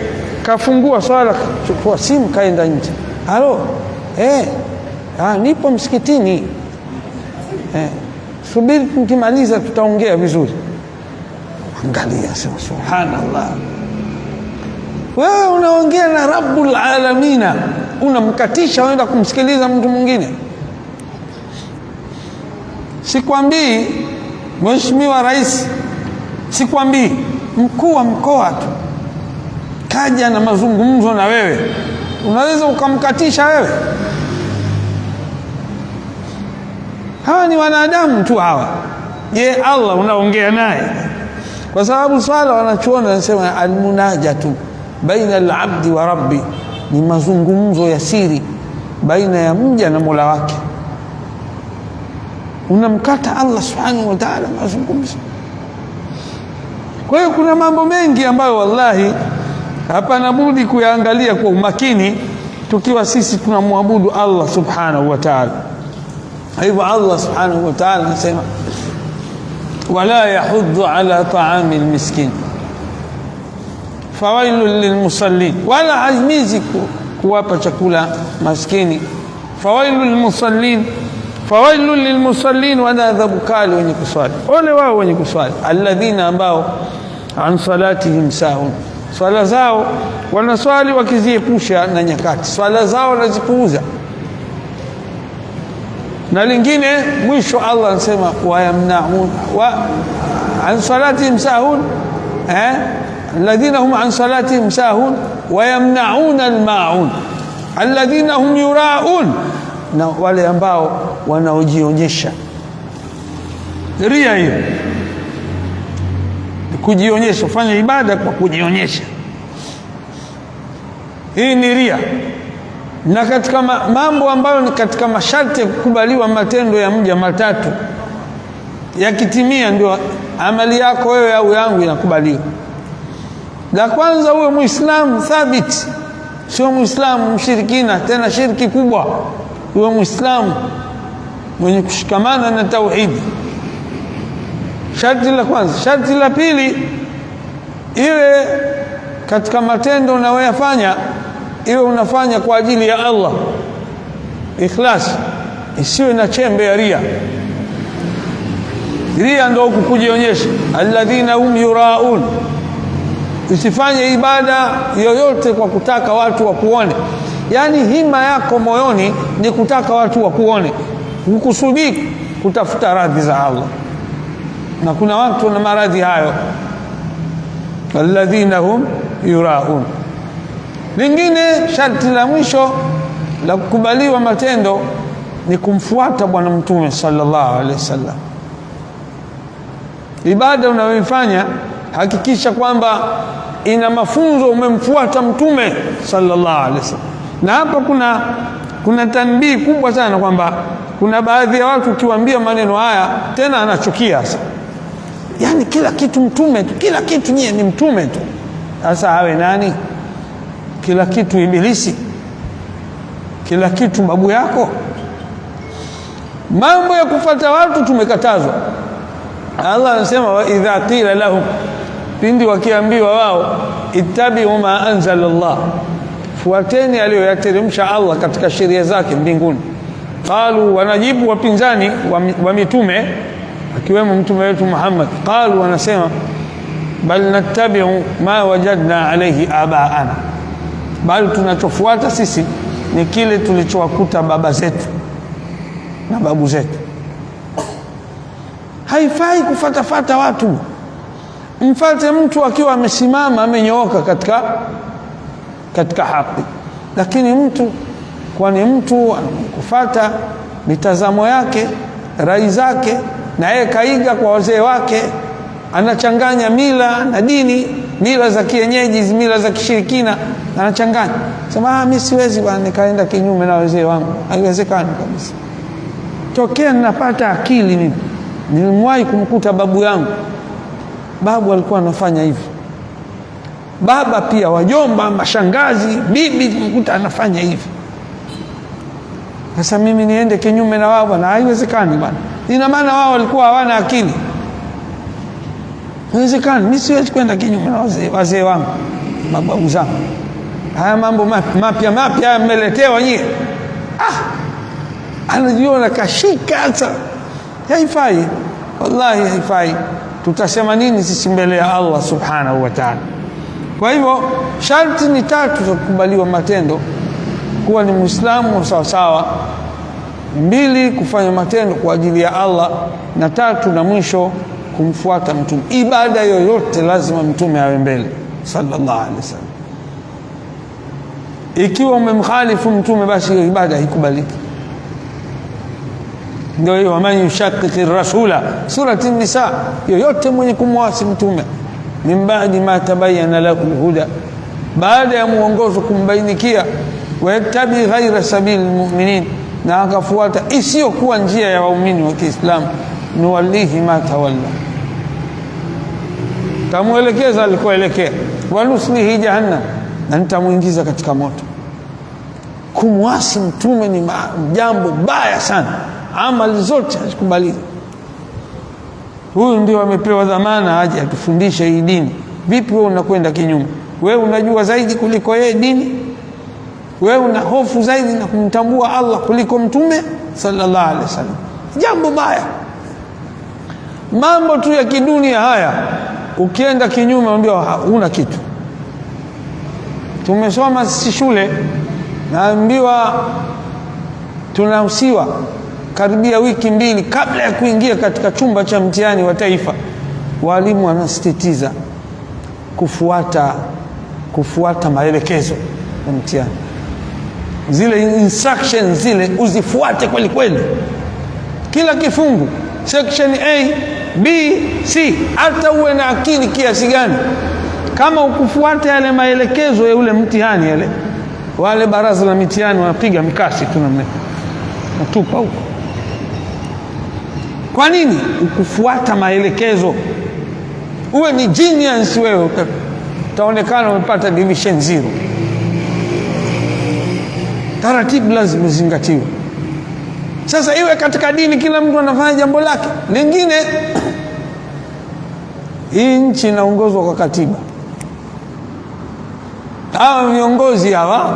kafungua swala, chukua simu, kaenda nje. Halo, nipo msikitini. subiri tukimaliza tutaongea vizuri. Angalia, subhanallah, wewe unaongea na Rabbul Alamina, unamkatisha unaenda kumsikiliza mtu mwingine. Sikwambii Mheshimiwa Rais, sikwambii mkuu wa mkoa tu kaja na mazungumzo na wewe, unaweza ukamkatisha wewe? Hawa ni wanadamu tu hawa. Je, Allah unaongea naye? Kwa sababu swala wanachuona wanasema almunajatu baina al-abdi wa rabbi, ni mazungumzo ya siri baina ya mja na Mola wake. Unamkata Allah subhanahu wa ta'ala mazungumzo. Kwa hiyo kuna mambo mengi ambayo wallahi hapana budi kuyaangalia kwa umakini tukiwa sisi tunamwabudu Allah subhanahu wa ta'ala. Hivyo Allah subhanahu wa ta'ala anasema wala yahuddu ala ta'amil miskin fawailul lilmusallin, wala hazimizi kuwapa chakula maskini. Fawailul musallin, fawailul lilmusallin, wana adhabu kali wenye kuswali. Ole wao wenye kuswali, alladhina ambao an salatihim sahun, swala zao wanaswali wakiziepusha na nyakati, swala zao wanazipuuza. Na lingine mwisho Allah anasema wayamnaun wa an salatihim sahun, alladhina hum an salatihim sahun wayamnaun almaun alladhina hum yuraun, na wale ambao wanaojionyesha. Ria hiyo, kujionyesha, fanya ibada kwa kujionyesha, hii ni ria. Na katika mambo ambayo ni katika masharti ya kukubaliwa matendo ya mja matatu, yakitimia ndio amali yako wewe au yangu inakubaliwa. La kwanza, uwe Muislamu thabiti, sio Muislamu mshirikina, tena shirki kubwa. Uwe Muislamu mwenye kushikamana na tauhidi, sharti la kwanza. Sharti la pili, iwe katika matendo unayoyafanya iwe unafanya kwa ajili ya Allah, ikhlas, isiwe na chembe ya ria. Ria ndio kujionyesha, alladhina hum yuraun. Usifanye ibada yoyote kwa kutaka watu wakuone, yani hima yako moyoni ni kutaka watu wakuone, hukusudi kutafuta radhi za Allah. Na kuna watu na maradhi hayo, alladhina hum yuraun. Lingine, sharti la mwisho la kukubaliwa matendo ni kumfuata Bwana Mtume sallallahu alaihi wasallam. Ibada unayoifanya hakikisha kwamba ina mafunzo, umemfuata Mtume sallallahu alaihi wasallam. Na hapa kuna tanbii kubwa sana kwamba kuna baadhi ya watu ukiwaambia maneno haya tena anachukia sasa. Yani kila kitu mtume tu, kila kitu nyie ni mtume tu. Sasa awe nani? Kila kitu ibilisi? Kila kitu babu yako? Mambo ya kufuata watu tumekatazwa. Allah anasema wa idha qila lahum, pindi wakiambiwa wao, ittabi'u ma anzala Allah, fuateni aliyoyateremsha Allah katika sheria zake mbinguni. Qalu, wanajibu wapinzani wa mitume akiwemo mtume wetu Muhammad, qalu, wanasema bal nattabi'u ma wajadna alayhi abaana, bali tunachofuata sisi ni kile tulichowakuta baba zetu na babu zetu. Haifai kufatafata watu. Mfate mtu akiwa amesimama amenyooka katika haki, lakini mtu kwani mtu kufata mitazamo yake, rai zake, na yeye kaiga kwa wazee wake, anachanganya mila na dini, mila za kienyeji, mila za kishirikina anachanganya. Sema mimi siwezi bwana nikaenda kinyume na wazee wangu, haiwezekani kabisa. Tokea ninapata akili mimi, nilimwahi kumkuta babu yangu, babu alikuwa anafanya hivi, baba pia, wajomba, mashangazi, bibi, kumkuta anafanya hivi. Sasa mimi niende kinyume na wao bwana, haiwezekani bwana. Ina maana wao walikuwa hawana akili. Haiwezekani, mimi siwezi kwenda kinyume na wazee wangu, mababu zangu. Haya mambo mapya mmeletewa nyie. Anajiona kashika sasa. Haifai. wallahi haifai. Tutasema nini sisi mbele ya Allah subhanahu wa ta'ala? Kwa hivyo sharti ni 3 za kukubaliwa matendo: kuwa ni Muislamu sawa sawa, 2 kufanya matendo kwa ajili ya Allah, na 3 na mwisho kumfuata mtume. Ibada yoyote lazima mtume awe mbele sallallahu alaihi wasallam. Ikiwa umemkhalifu mtume, basi hiyo ibada haikubaliki. Ndio hiyo, man yushaqiqi rasula, surati an-nisa, yoyote mwenye kumwasi mtume, min ba'di ma tabayyana lahu al-huda, baada ya muongozo kumbainikia, wa yattabi ghayra sabili al-mu'minin, na akafuata isiyokuwa njia ya waumini wa Kiislamu, nuwallihi ma tawalla, tamuelekeza alikoelekea, wa nuslihi jahannam, na nitamuingiza katika moto. Kumwasi mtume ni jambo baya sana, amali zote hazikubaliwi. Huyu ndio amepewa dhamana aje atufundishe hii dini. Vipi wewe unakwenda kinyume? Wewe unajua zaidi kuliko yeye dini? Wewe una hofu zaidi na kumtambua Allah kuliko mtume sallallahu alaihi wasallam? Jambo baya. Mambo tu ya kidunia haya, ukienda kinyume unaambiwa huna kitu. Tumesoma sisi shule, naambiwa tunahusiwa karibia wiki 2 kabla ya kuingia katika chumba cha mtihani wa taifa, walimu wanasisitiza kufuata maelekezo ya mtihani. Zile instructions zile uzifuate kweli kweli, kila kifungu, section A, B, C, hata uwe na akili kiasi gani, kama ukufuata yale maelekezo ya ule mtihani yale, wale baraza la mitihani wanapiga mikasi tu namna natupa huko. Kwa nini? Ukufuata maelekezo. Uwe ni genius wewe, utaonekana umepata division 0. Taratibu lazima zingatiwe. Sasa iwe katika dini, kila mtu anafanya jambo lake. Lingine, hii nchi inaongozwa kwa katiba. Hawa viongozi hawa,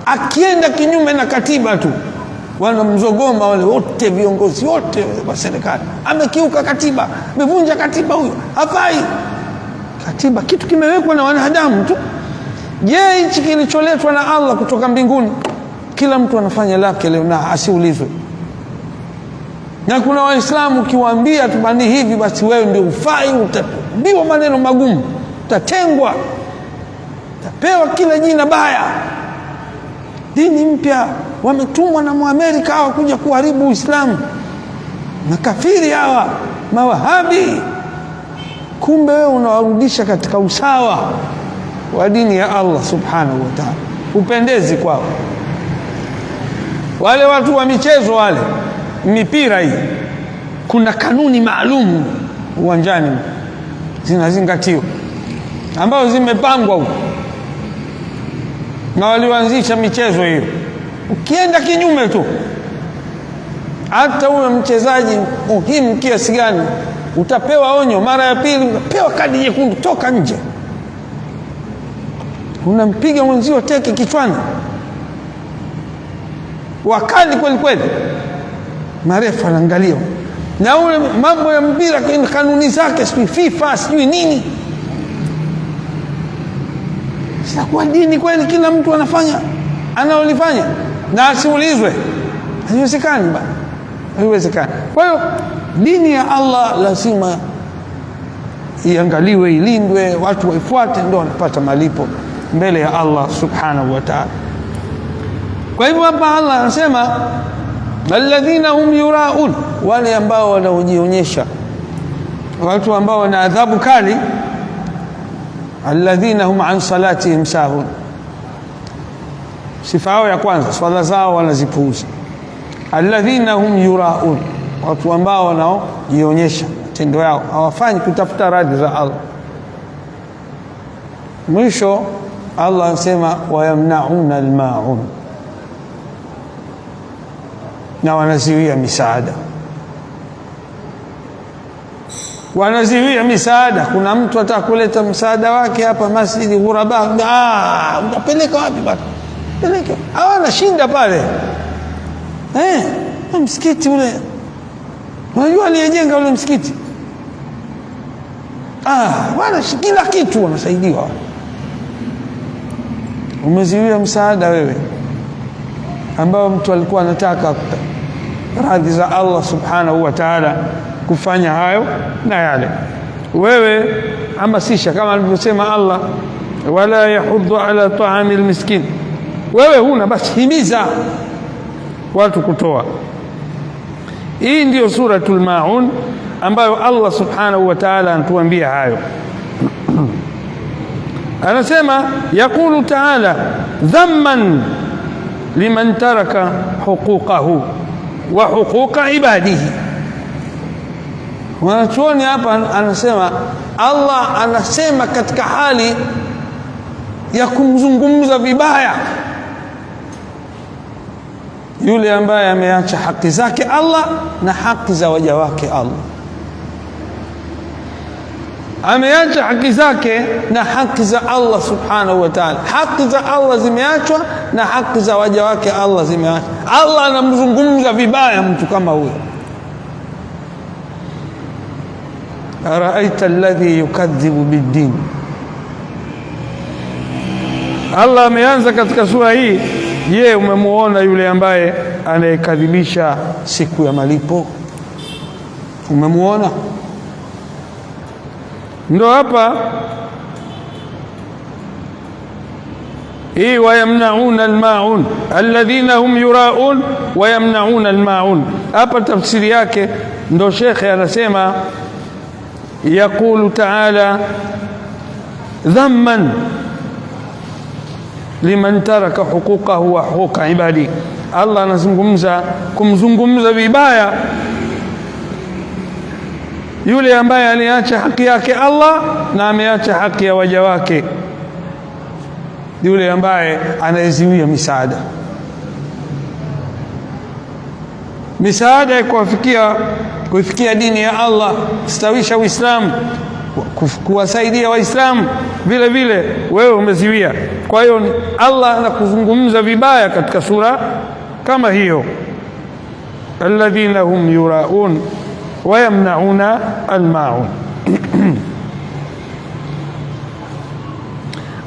akienda kinyume na katiba tu wanamzogoma wale wote, viongozi wote wa serikali. Amekiuka katiba, amevunja katiba, huyo hafai. Katiba kitu kimewekwa na wanadamu tu. Je, hichi kilicholetwa na Allah kutoka mbinguni? Kila mtu anafanya lake leo na asiulizwe. Na kuna Waislamu kiwaambia tubani hivi, basi wewe ndio ufai, utaambiwa maneno magumu, utatengwa, utapewa kila jina baya. Dini mpya wametumwa na Muamerika hawa kuja kuharibu Uislamu, na kafiri hawa mawahabi. Kumbe wewe unawarudisha katika usawa wa dini ya Allah subhanahu wa ta'ala. Upendezi kwao. Wale watu wa michezo, wale mipira hii, kuna kanuni maalum uwanjani zinazingatiwa, ambazo zimepangwa huko na walioanzisha michezo hiyo. Ukienda kinyume tu, hata uwe mchezaji muhimu kiasi gani, utapewa onyo. Mara ya pili utapewa kadi nyekundu, toka nje. Unampiga mwenzio teke kichwani, wakali kweli kweli. Marefa anaangalia, na ule mambo ya mpira kwa kanuni zake, sijui FIFA sijui nini. Sitakuwa dini kweli, kila mtu anafanya anaolifanya na asiulizwe? Haiwezekani bana, haiwezekani. Kwa hiyo dini ya Allah lazima iangaliwe, ilindwe, watu waifuate, ndio wanapata malipo mbele ya Allah subhanahu wa ta'ala. Kwa hivyo hapa Allah anasema alladhina hum yuraun, wale ambao wanaojionyesha, watu ambao wana adhabu kali. Alladhina hum an salatihim sahun, sifa yao ya kwanza, swala zao wanazipuuza. Alladhina hum yuraun, watu ambao wanaojionyesha, matendo yao hawafanyi kutafuta radhi za Allah. Mwisho Allah anasema wayamnauna almaun, na wanaziwia misaada. Wanaziwia misaada. Kuna mtu atakuleta msaada wake hapa Masjidi Ghuraba, utapeleka wapi bwana? Peleka, hawana shinda pale. Msikiti ule Unajua aliyejenga ule msikiti, wana kila kitu wanasaidiwa. Umeziwia msaada wewe ambao mtu alikuwa anataka radhi za Allah subhanahu wa ta'ala kufanya hayo na yale, wewe hamasisha kama alivyosema Allah, wala yahuddu ala ta'amil miskin. Wewe huna basi himiza watu kutoa. Hii ndio suratul Maun ambayo Allah subhanahu wa ta'ala anatuambia hayo. Anasema yaqulu ta'ala dhamman liman taraka huquqahu wa huquqa ibadihi. Wanachuoni hapa anasema Allah anasema katika hali ya kumzungumza vibaya yule ambaye ameacha haki zake Allah na haki za waja wake Allah. Ameacha haki zake na haki za Allah subhanahu wa ta'ala. Haki za Allah zimeachwa na haki za waja wake Allah zimeachwa. Allah anamzungumza vibaya mtu kama huyo. Araaita alladhi yukadhibu bid-din. Allah ameanza katika sura hii, je, umemuona yule ambaye anayekadhibisha siku ya malipo? Umemuona? Ndo hapa hii wayamnauna almaun alladhina hum yuraun wayamnauna almaun. Hapa tafsiri yake ndo shekhe anasema yaqulu ta'ala dhamman liman taraka huquqahu wa huquqa ibadi. Allah anazungumza kumzungumza vibaya yule ambaye aliacha haki yake Allah na ameacha haki ya waja wake, yule ambaye anayeziwia misaada ya kufikia dini ya Allah, kustawisha Uislamu, kuwasaidia Waislamu, vile vile wewe umeziwia. Kwa hiyo Allah anakuzungumza vibaya katika sura kama hiyo, alladhina hum yuraun wayamnauna almaun.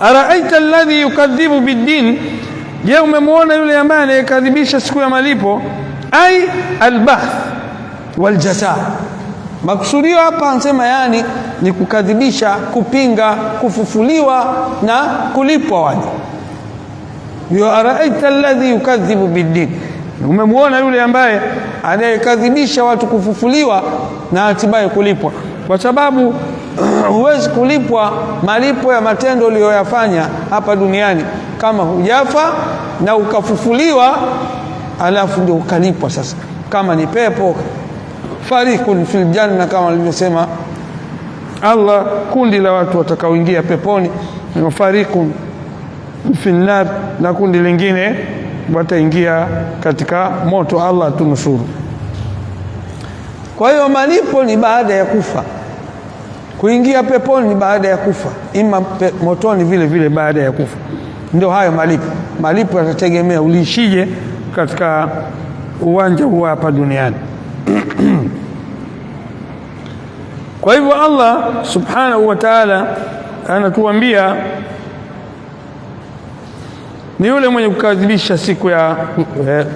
Araaita alladhi yukadhibu bid-din, je, umemwona yule ambaye anayekadhibisha siku ya malipo? Ai albahth waljaza. Maksudio hapa anasema yani ni kukadhibisha, kupinga, kufufuliwa na kulipwa waje. Yo araaita alladhi yukadhibu bid-din, umemwona yule ambaye anayekadhibisha watu kufufuliwa na hatimaye kulipwa, kwa sababu huwezi kulipwa malipo ya matendo uliyoyafanya hapa duniani kama hujafa na ukafufuliwa alafu ndio ukalipwa. Sasa kama ni pepo, farikun fil janna, kama alivyosema Allah, kundi la watu watakaoingia peponi, na farikun fil nar, na kundi lingine wataingia katika moto. Allah tunusuru. Kwa hiyo malipo ni baada ya kufa, kuingia peponi ni baada ya kufa, ima motoni vile vile baada ya kufa. Ndio hayo malipo yatategemea uliishije katika uwanja huu hapa duniani. Kwa hivyo Allah subhanahu wa ta'ala anatuambia ni yule mwenye kukadhibisha siku ya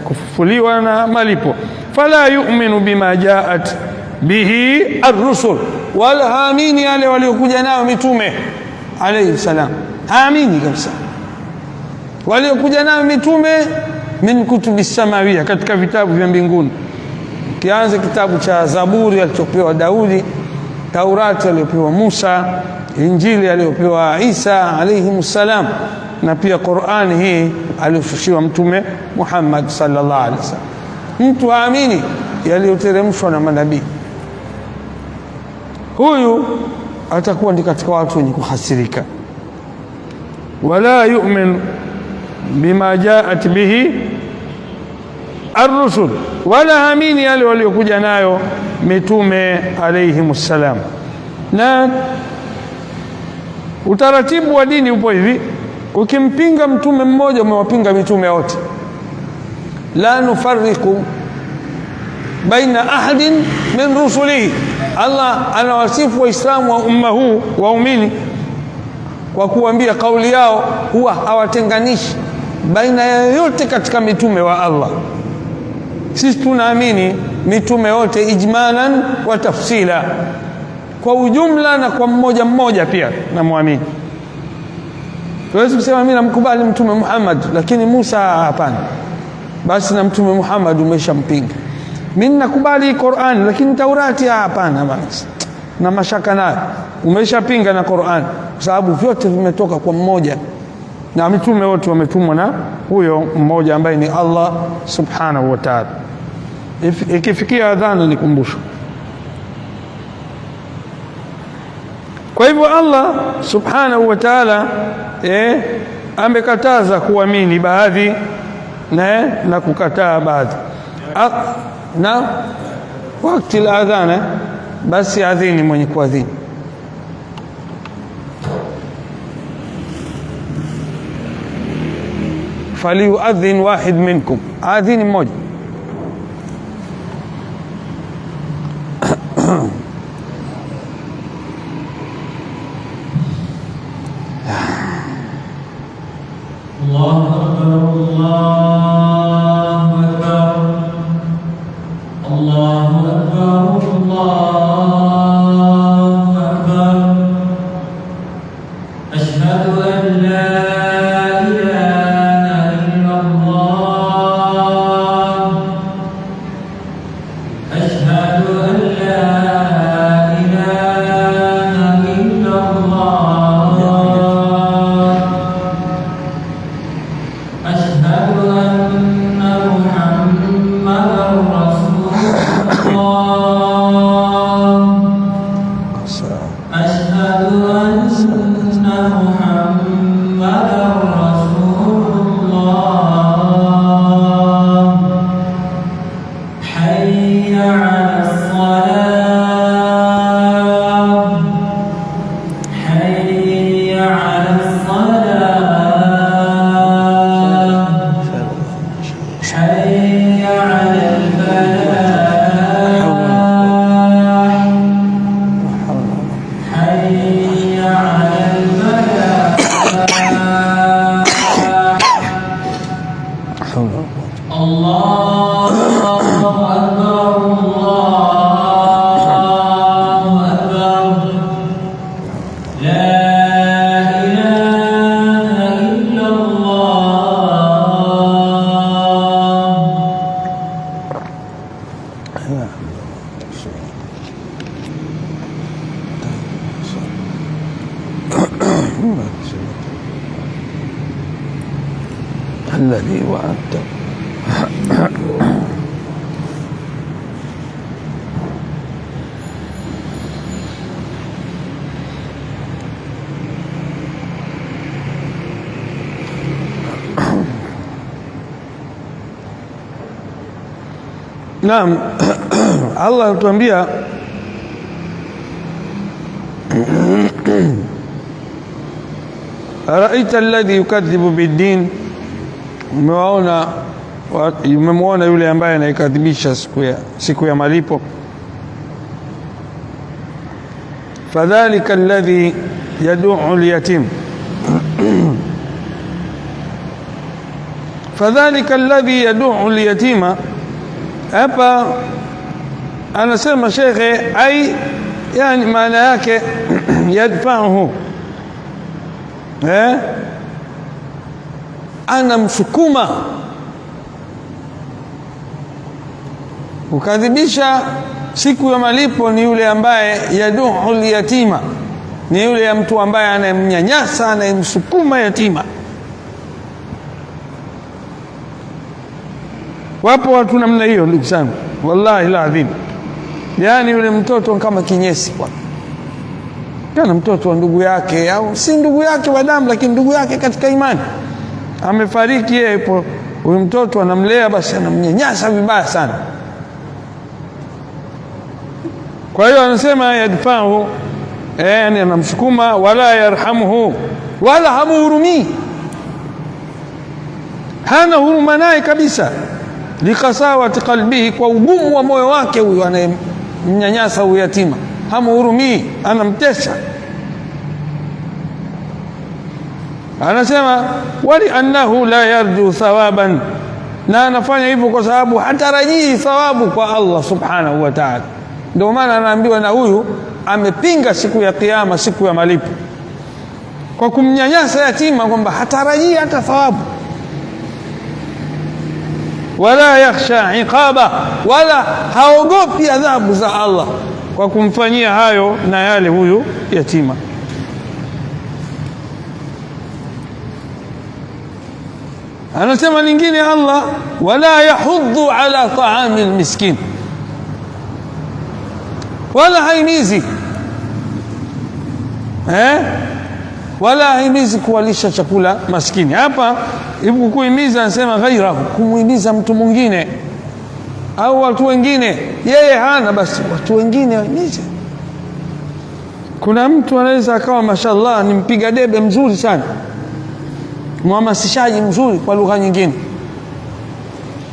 kufufuliwa na malipo. Fala yu'minu bima ja'at bihi ar-rusul, wala haamini yale waliokuja nao mitume alayhi salam. Haamini kabisa waliokuja nao mitume min kutubi samawia, katika vitabu vya mbinguni. Kianze kitabu cha Zaburi alichopewa Daudi, Taurati aliyopewa Musa, Injili aliyopewa Isa alayhi salam, na pia Qur'ani hii aliyoshushiwa mtume Muhammad sallallahu alaihi wasallam. Mtu haamini yaliyoteremshwa na manabii, huyu atakuwa ndi katika watu wenye kuhasirika. Wala yu'min bima ja'at bihi ar-rusul, wala amini yale waliokuja nayo mitume alayhi salam. Na utaratibu wa dini upo hivi: ukimpinga mtume mmoja umewapinga mitume wote. La nufarriqu baina ahadin min rusulihi. Allah anawasifu waislamu wa umma huu waumini kwa kuambia kauli yao huwa hawatenganishi baina ya yote katika mitume wa Allah. Sisi tunaamini mitume wote ijmalan wa tafsila, kwa ujumla na kwa mmoja mmoja pia namwamini. Tuwezi kusema mimi namkubali mtume Muhammad lakini Musa hapana, basi na mtume Muhammad umeshampinga. Mimi nakubali Qur'an lakini Taurati hapana, basi na mashaka nayo, umeshapinga na Qur'an, kwa sababu vyote vimetoka kwa mmoja na mitume wote wametumwa na huyo mmoja ambaye ni Allah subhanahu wa ta'ala. Ikifikia adhana nikumbusho. Kwa hivyo Allah subhanahu wa ta'ala amekataza kuamini baadhi na kukataa baadhi. Na wakati la adhana basi adhini mwenye kuadhini. Falyuadhin wahid minkum, adhini mmoja.
Allahu akbar, Allahu akbar, Allahu akbar, Allahu akbar. Ashhadu an la
الذي وعدته. Naam, Allah anatuambia araita alladhi yukadhibu bid-din, umemwona yule ambaye anaikadhibisha siku ya malipo. Fadhalika alladhi yad'u al-yatim, fadhalika alladhi yad'u al-yatima. Hapa anasema shekhe, ai yani maana yake yadfa'uhu, anamsukuma. Kukadhibisha siku ya malipo ni yule ambaye yad'u al-yatima, ni yule ya mtu ambaye anamnyanyasa, anamsukuma yatima. Wapo watu namna hiyo ndugu zangu, wallahi alazim. Yani yule mtoto kama kinyesi kwa kana mtoto wa ndugu yake, au si ndugu yake wa damu lakini ndugu yake katika imani, amefariki yeye, ipo huyu mtoto anamlea, basi anamnyanyasa vibaya sana. Kwa hiyo anasema yadfa'u, yani anamsukuma, wala yarhamuhu, wala hamuhurumii, hana huruma naye kabisa. likasawati qalbihi, kwa ugumu wa moyo wake huyu anayemnyanyasa huyu yatima, hamhurumii, anamtesa. Anasema wali annahu la yarju thawaban, na anafanya hivyo kwa sababu hatarajii thawabu kwa Allah subhanahu wa ta'ala. Ndio maana anaambiwa na huyu amepinga siku ya kiyama, siku ya malipo, kwa kumnyanyasa yatima, kwamba hatarajii hata thawabu. Wala yakhsha iqaba, wala haogopi adhabu za Allah kwa kumfanyia hayo na yale huyu yatima. Anasema lingine Allah, wala yahuddu ala ta'ami almiskin, wala haimizi wala haimizi kuwalisha chakula maskini. Hapa ibu kuhimiza, anasema ghairahu, kumuhimiza mtu mwingine au watu wengine. Yeye hana, basi watu wengine wahimize. Kuna mtu anaweza akawa mashallah ni mpiga debe mzuri sana, mhamasishaji mzuri kwa lugha nyingine,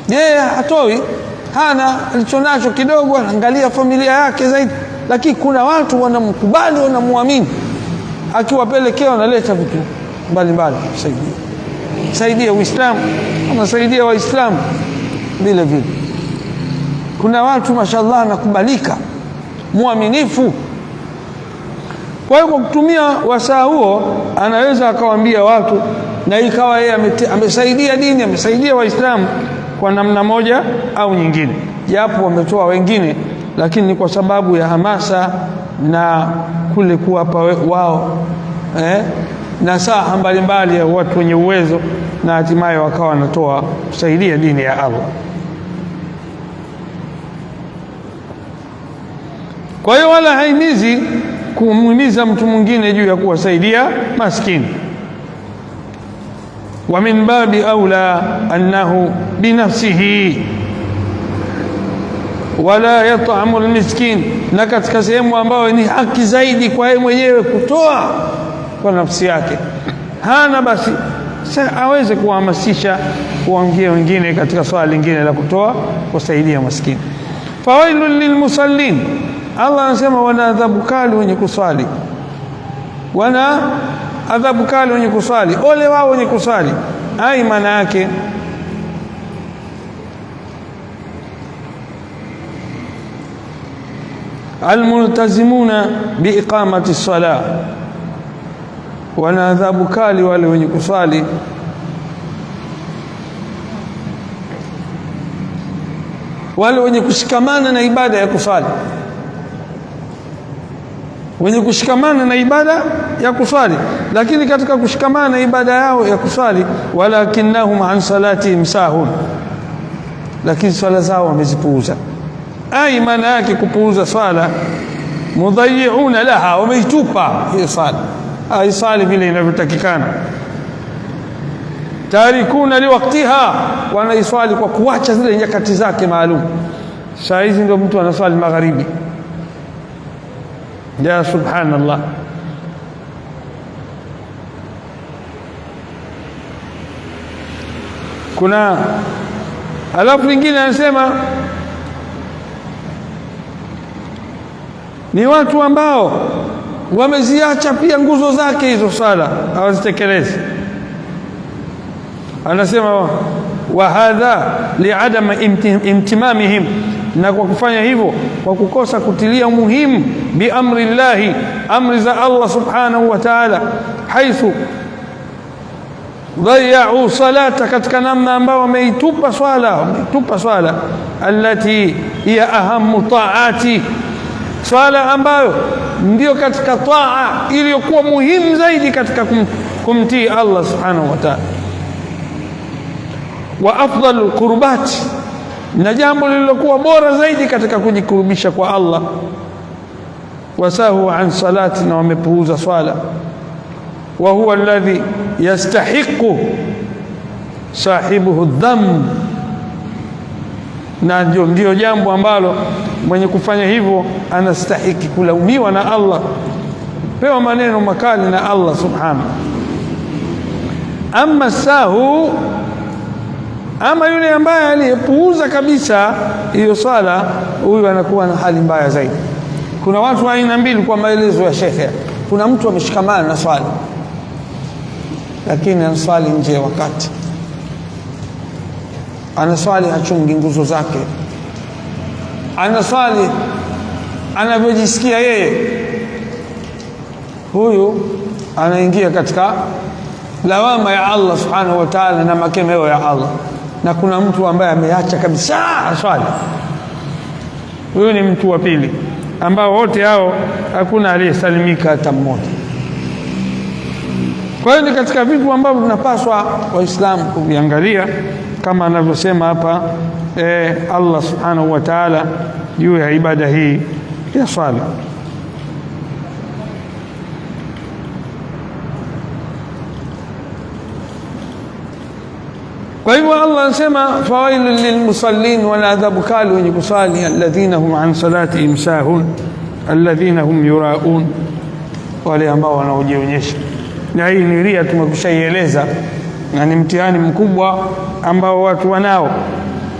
yeye hatoi, hana, alichonacho kidogo, anaangalia familia yake zaidi. Lakini kuna watu wanamkubali, wanamuamini, akiwapelekea wanaleta vitu mbalimbali, saidia Uislamu, anasaidia Waislamu vile vile. Kuna watu mashallah anakubalika, muaminifu. Kwa hiyo kwa kutumia wasaa huo anaweza akawaambia watu, na ikawa yeye amesaidia dini, amesaidia Waislamu kwa namna moja au nyingine, japo wametoa wengine, lakini ni kwa sababu ya hamasa na kule kuwapa wao nasaha mbalimbali ya watu wenye uwezo, na hatimaye wakawa wanatoa kusaidia dini ya Allah. Kwa hiyo wala haimizi kumuhimiza mtu mwingine juu ya kuwasaidia maskini. Wa min babi aula annahu binafsihi wala yat'amu almiskin, na katika sehemu ambayo ni haki zaidi kwa yeye mwenyewe kutoa kwa nafsi yake, hana basi aweze kuhamasisha kuwaambia wengine katika swala lingine la kutoa kusaidia maskini. Fawailul lilmusallin, Allah anasema wana adhabu kali wenye kuswali, wana adhabu kali wenye kuswali, ole wao wenye kuswali. Ai, maana yake almultazimuna biiqamati ssalah, wana adhabu kali wale wenye kuswali, wale wenye kushikamana na ibada ya kuswali, wenye kushikamana na ibada ya kuswali. Lakini katika kushikamana na ibada yao ya kuswali, walakinnahum an salatihim sahun, lakini swala zao wamezipuuza. Ai, maana yake kupuuza swala, mudhayi'una laha, wameitupa hiyo swala, haisali vile inavyotakikana. Tarikuna liwaktiha, wanaiswali kwa kuacha zile nyakati zake maalum. Saa hizi ndio mtu anaswali magharibi, ya subhanallah. Kuna alafu lingine anasema ni watu ambao wameziacha pia nguzo zake hizo sala, hawazitekelezi. Anasema wa hadha li'adam imtimamihim, na kwa kufanya hivyo, kwa kukosa kutilia umuhimu bi amri llahi, amri za Allah subhanahu wa ta'ala, haithu dhayau salata, katika namna ambao wameitupa swala, allati hiya ahamu taati, swala ambayo ndio katika taa iliyokuwa muhimu zaidi katika kumtii Allah subhanahu wa ta'ala, wa afdal qurbati, na jambo lililokuwa bora zaidi katika kujikurubisha kwa Allah. Wasahu an salati, na wamepuuza swala. Wa huwa alladhi yastahiqu sahibuhu dham, na ndio jambo ambalo mwenye kufanya hivyo anastahiki kulaumiwa na Allah, pewa maneno makali na Allah subhanahu. Amma sahu Ama yule ambaye aliyepuuza kabisa hiyo swala, huyu anakuwa na hali mbaya zaidi. Kuna watu wa aina mbili kwa maelezo ya shekhe. Kuna mtu ameshikamana na swala lakini anaswali nje ya wakati, anaswali hachungi nguzo zake, anaswali anavyojisikia yeye. Huyu anaingia katika lawama ya Allah subhanahu wa ta'ala na makemeo ya Allah. Na kuna mtu ambaye ameacha kabisa swali, huyu ni mtu wa pili, ambao wote hao hakuna aliyesalimika hata mmoja. Kwa hiyo ni katika vitu ambavyo tunapaswa Waislamu kuviangalia, kama anavyosema hapa Allah subhanahu wa ta'ala juu ya ibada hii ya swala. Kwa hivyo Allah anasema fawailul lilmusallin, wala adhabu kali wenye kusali, alladhina hum an salatihim sahun alladhina hum yuraun, wale ambao wanaojionyesha. Na hii ni ria, tumekushaieleza, na ni mtihani mkubwa ambao watu wanao,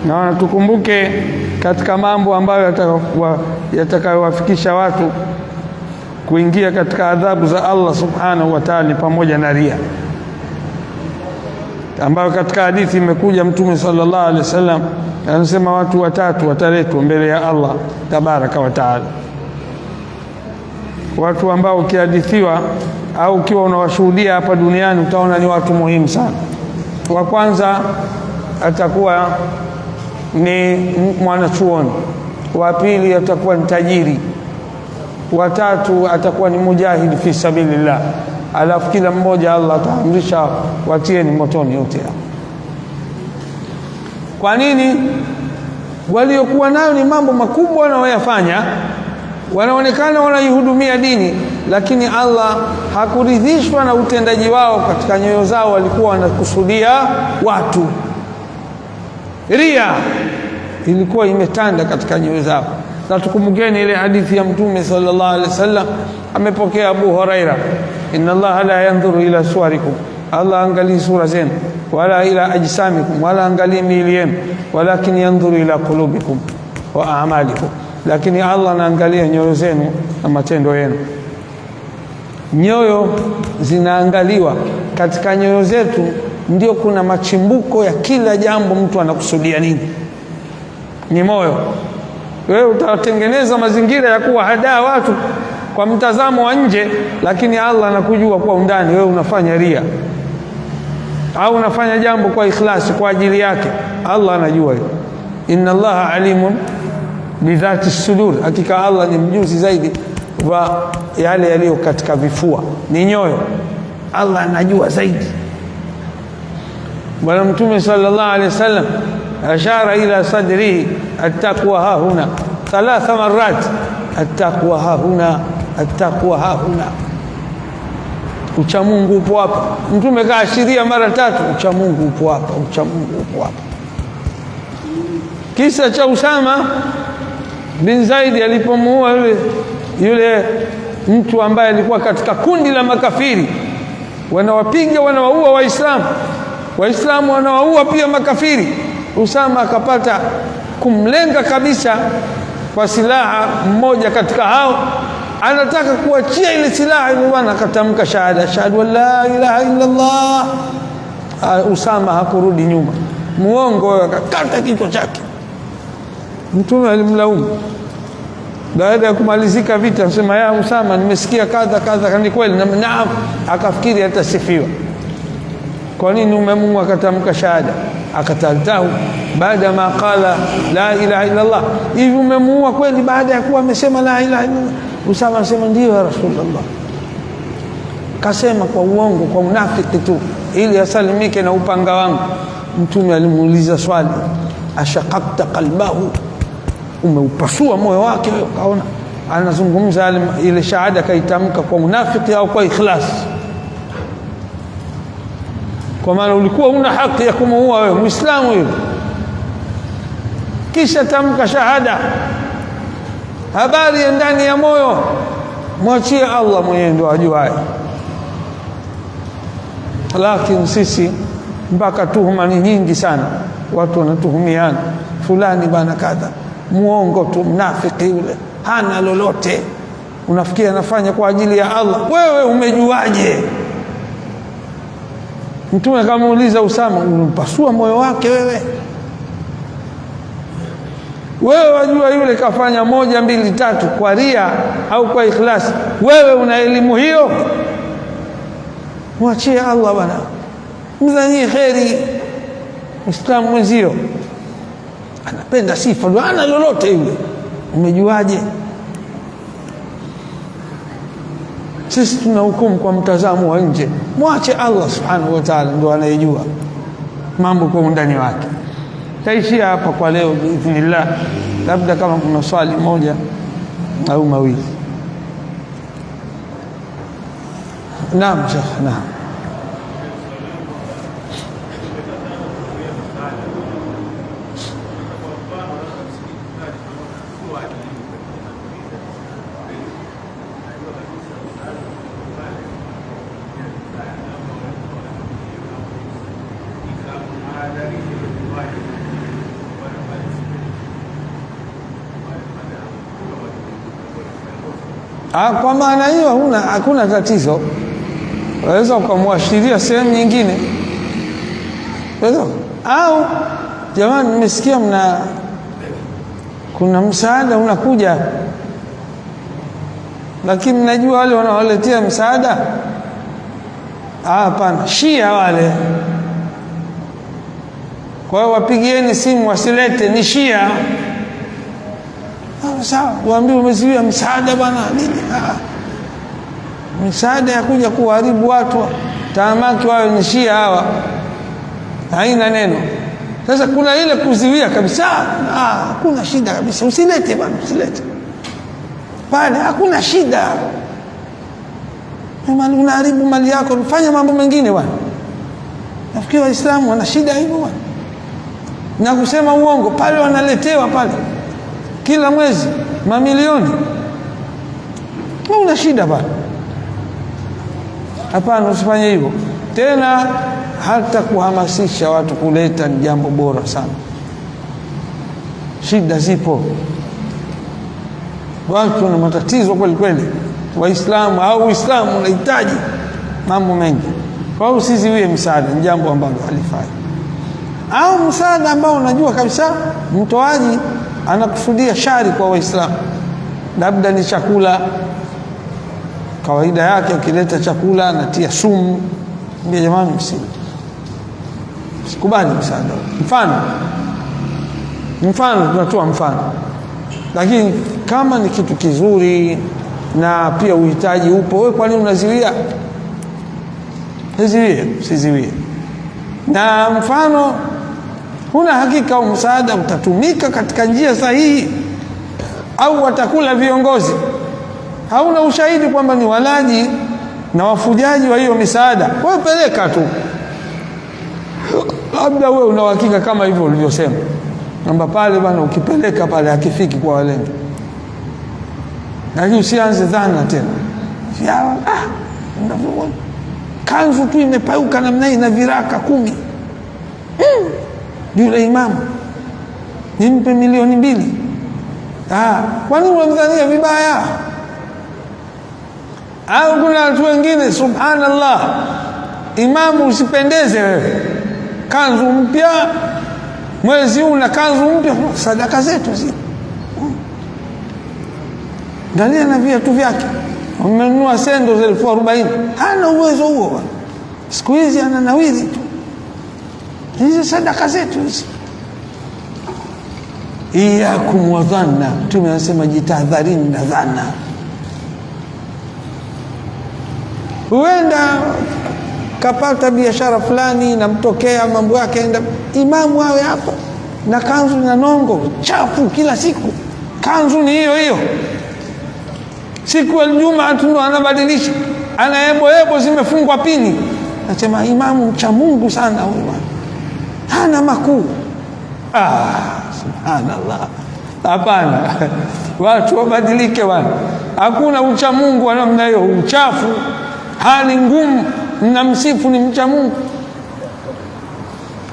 na wanatukumbuke katika mambo ambayo yatakayowafikisha watu kuingia katika adhabu za Allah subhanahu wa ta'ala, pamoja na ria, ambayo katika hadithi imekuja Mtume sallallahu alaihi wasallam anasema watu watatu wataletwa mbele ya Allah tabaraka wa taala, watu ambao ukihadithiwa au ukiwa unawashuhudia hapa duniani utaona ni watu muhimu sana. Wa kwanza atakuwa ni mwanachuoni, wa pili atakuwa ni tajiri, wa tatu atakuwa ni mujahid fi sabilillah. Alafu kila mmoja Allah ataamrisha watieni motoni yote hao. Kwa nini? Waliokuwa nayo ni mambo makubwa wanaoyafanya, wanaonekana wanaihudumia dini, lakini Allah hakuridhishwa na utendaji wao. Katika nyoyo zao walikuwa wanakusudia watu, ria ilikuwa imetanda katika nyoyo zao. Na tukumbukeni ile hadithi ya Mtume sallallahu alaihi wasallam, amepokea Abu Huraira, inna Allaha la yanzuru ila suwarikum, Allah angalii sura zenu, wala ila ajsamikum, wala angalii miili yenu, walakin yanzuru ila qulubikum wa a'malikum, lakini Allah anaangalia nyoyo zenu na matendo yenu. Nyoyo zinaangaliwa. Katika nyoyo zetu ndio kuna machimbuko ya kila jambo mtu anakusudia nini, ni moyo. Wewe utatengeneza mazingira ya kuwa hadaa watu kwa mtazamo wa nje, lakini Allah anakujua kwa undani. Wewe unafanya ria au unafanya jambo kwa ikhlasi kwa ajili yake, Allah anajua hiyo. Inna Allaha alimun bidhati sudur, hakika Allah ni mjuzi zaidi wa yale yaliyo katika vifua, ni nyoyo. Allah anajua zaidi. Bwana Mtume sallallahu alaihi wasallam ashara ila sadrihi, attaqwa hahuna, 3 marat, attaqwa hahuna, attaqwa hahuna. Uchamungu upo hapa. Mtume kaashiria mara 3, uchamungu upo hapa, uchamungu upo hapa. Kisa cha Usama bin Zaid alipomuua yule mtu ambaye alikuwa katika kundi la makafiri, wanawapiga wanawaua Waislamu wanawaua pia makafiri. Usama akapata kumlenga kabisa kwa silaha mmoja katika hao, anataka kuachia ile silaha, ile bwana akatamka shahada, ashhadu an la ilaha illa Allah. Usama hakurudi nyuma, muongo, akakata kichwa chake. Mtume alimlaumu baada ya kumalizika vita, anasema ya Usama, nimesikia kadha kadha. Ni kweli? Naam. Akafikiri atasifiwa. Kwa nini umemuua? Akatamka shahada, akataltahu baada ma qala la ilaha illa Allah. Hivi umemuua kweli baada ya kuwa amesema la ilaha illa Allah? Usama anasema ndio ya Rasulullah. Kasema kwa uongo, kwa unafiki tu, ili asalimike na upanga wangu. Mtume alimuuliza swali, ashaqaqta qalbahu, umeupasua moyo wake? Kaona anazungumza ile shahada kaitamka kwa unafiki au kwa ikhlas? Kwa maana ulikuwa una haki ya kumuua wewe Muislamu yule, kisha tamka shahada. Habari ya ndani ya moyo mwachie Allah, mwenyewe ndio ajuaye. Lakini sisi mpaka tuhuma ni nyingi sana. watu wanatuhumiana, fulani bana kadha, muongo tu, mnafiki yule, hana lolote, unafikia anafanya kwa ajili ya Allah. Wewe umejuaje? Mtume akamuuliza Usama, unampasua moyo wake wewe? Wewe wajua yule kafanya 1 2 3 kwa ria au kwa ikhlasi, wewe una elimu hiyo? Mwachie Allah bwana, mzanie kheri. Muislamu mwenzio anapenda sifa, ndio ana lolote yule, umejuaje? Sisi tunahukumu kwa mtazamo wa nje, mwache Allah subhanahu wa ta'ala, ndio anayejua mambo kwa undani wake. Taishia hapa kwa leo biidhnillah, labda kama kuna swali moja au mawili. Naam Sheikh, naam. Kwa maana hiyo hakuna tatizo, waweza ukamwashiria sehemu nyingine. Au jamani, nimesikia kuna msaada unakuja, lakini najua wale wanaoletea msaada hapana, Shia wale, kwa hiyo wapigieni simu wasilete, ni Shia. Sawa, waambie umeziwia msaada bwana nini? Msaada ya kuja kuharibu watu, taamaki wao ni Shia hawa, haina neno. Sasa kuna ile kuziwia kabisa, hakuna shida kabisa, usilete bwana, usilete pale, hakuna shida. Mali unaharibu mali yako, fanya mambo mengine bwana. Nafikiri Waislamu wana shida hivyo bwana, na kusema uongo pale, wanaletewa pale kila mwezi mamilioni, una shida bwana. Hapana, usifanye hivyo tena. Hata kuhamasisha watu kuleta ni jambo bora sana. Shida zipo, watu na matatizo kweli kweli, Waislamu au Uislamu unahitaji mambo mengi. Kwa hiyo usiziwie msaada, ni jambo ambalo halifai. Au msaada ambao unajua kabisa mtoaji anakusudia shari kwa Waislamu, labda ni chakula. Kawaida yake ukileta chakula anatia sumu, ndio jamani, msikubali msaada. Mfano tunatoa mfano, lakini kama ni kitu kizuri na pia uhitaji upo, wewe kwa nini unaziwia? Usiziwie. Na mfano huna hakika au msaada utatumika katika njia sahihi au watakula viongozi, hauna ushahidi kwamba ni walaji na wafujaji wa hiyo misaada, wewe peleka tu. Labda wewe una uhakika kama hivyo ulivyosema, kwamba pale bwana ukipeleka pale hakifiki kwa walengo, lakini usianze dhana tena kanzu tu imepauka namna hii na viraka 10, yule imamu nimpe 2 milioni. Kwa nini unamdhania vibaya? Au kuna watu wengine, subhanallah, imamu usipendeze wewe, kanzu mpya mwezi huu na kanzu mpya, sadaka zetu zi Angalia na viatu vyake, umenunua sendo za 40,000, hana uwezo huo. Siku hizi ananawiri tu, hizi sadaka zetu hizi. Iyakum wa dhanna, Mtume anasema jitahadharini na dhana. Huenda kapata biashara fulani na mtokea mambo yake, enda imamu awe hapo na kanzu na nongo chafu kila siku, kanzu ni hiyo hiyo. Siku ya Ijumaa ndo anabadilisha, anaebo zimefungwa pini. Nasema imamu mcha Mungu sana huyo, hana makuu. Subhanallah. Hapana, watu wabadilike bwana. Hakuna ucha Mungu wa namna hiyo, uchafu, hali ngumu. Mnamsifu ni mcha Mungu?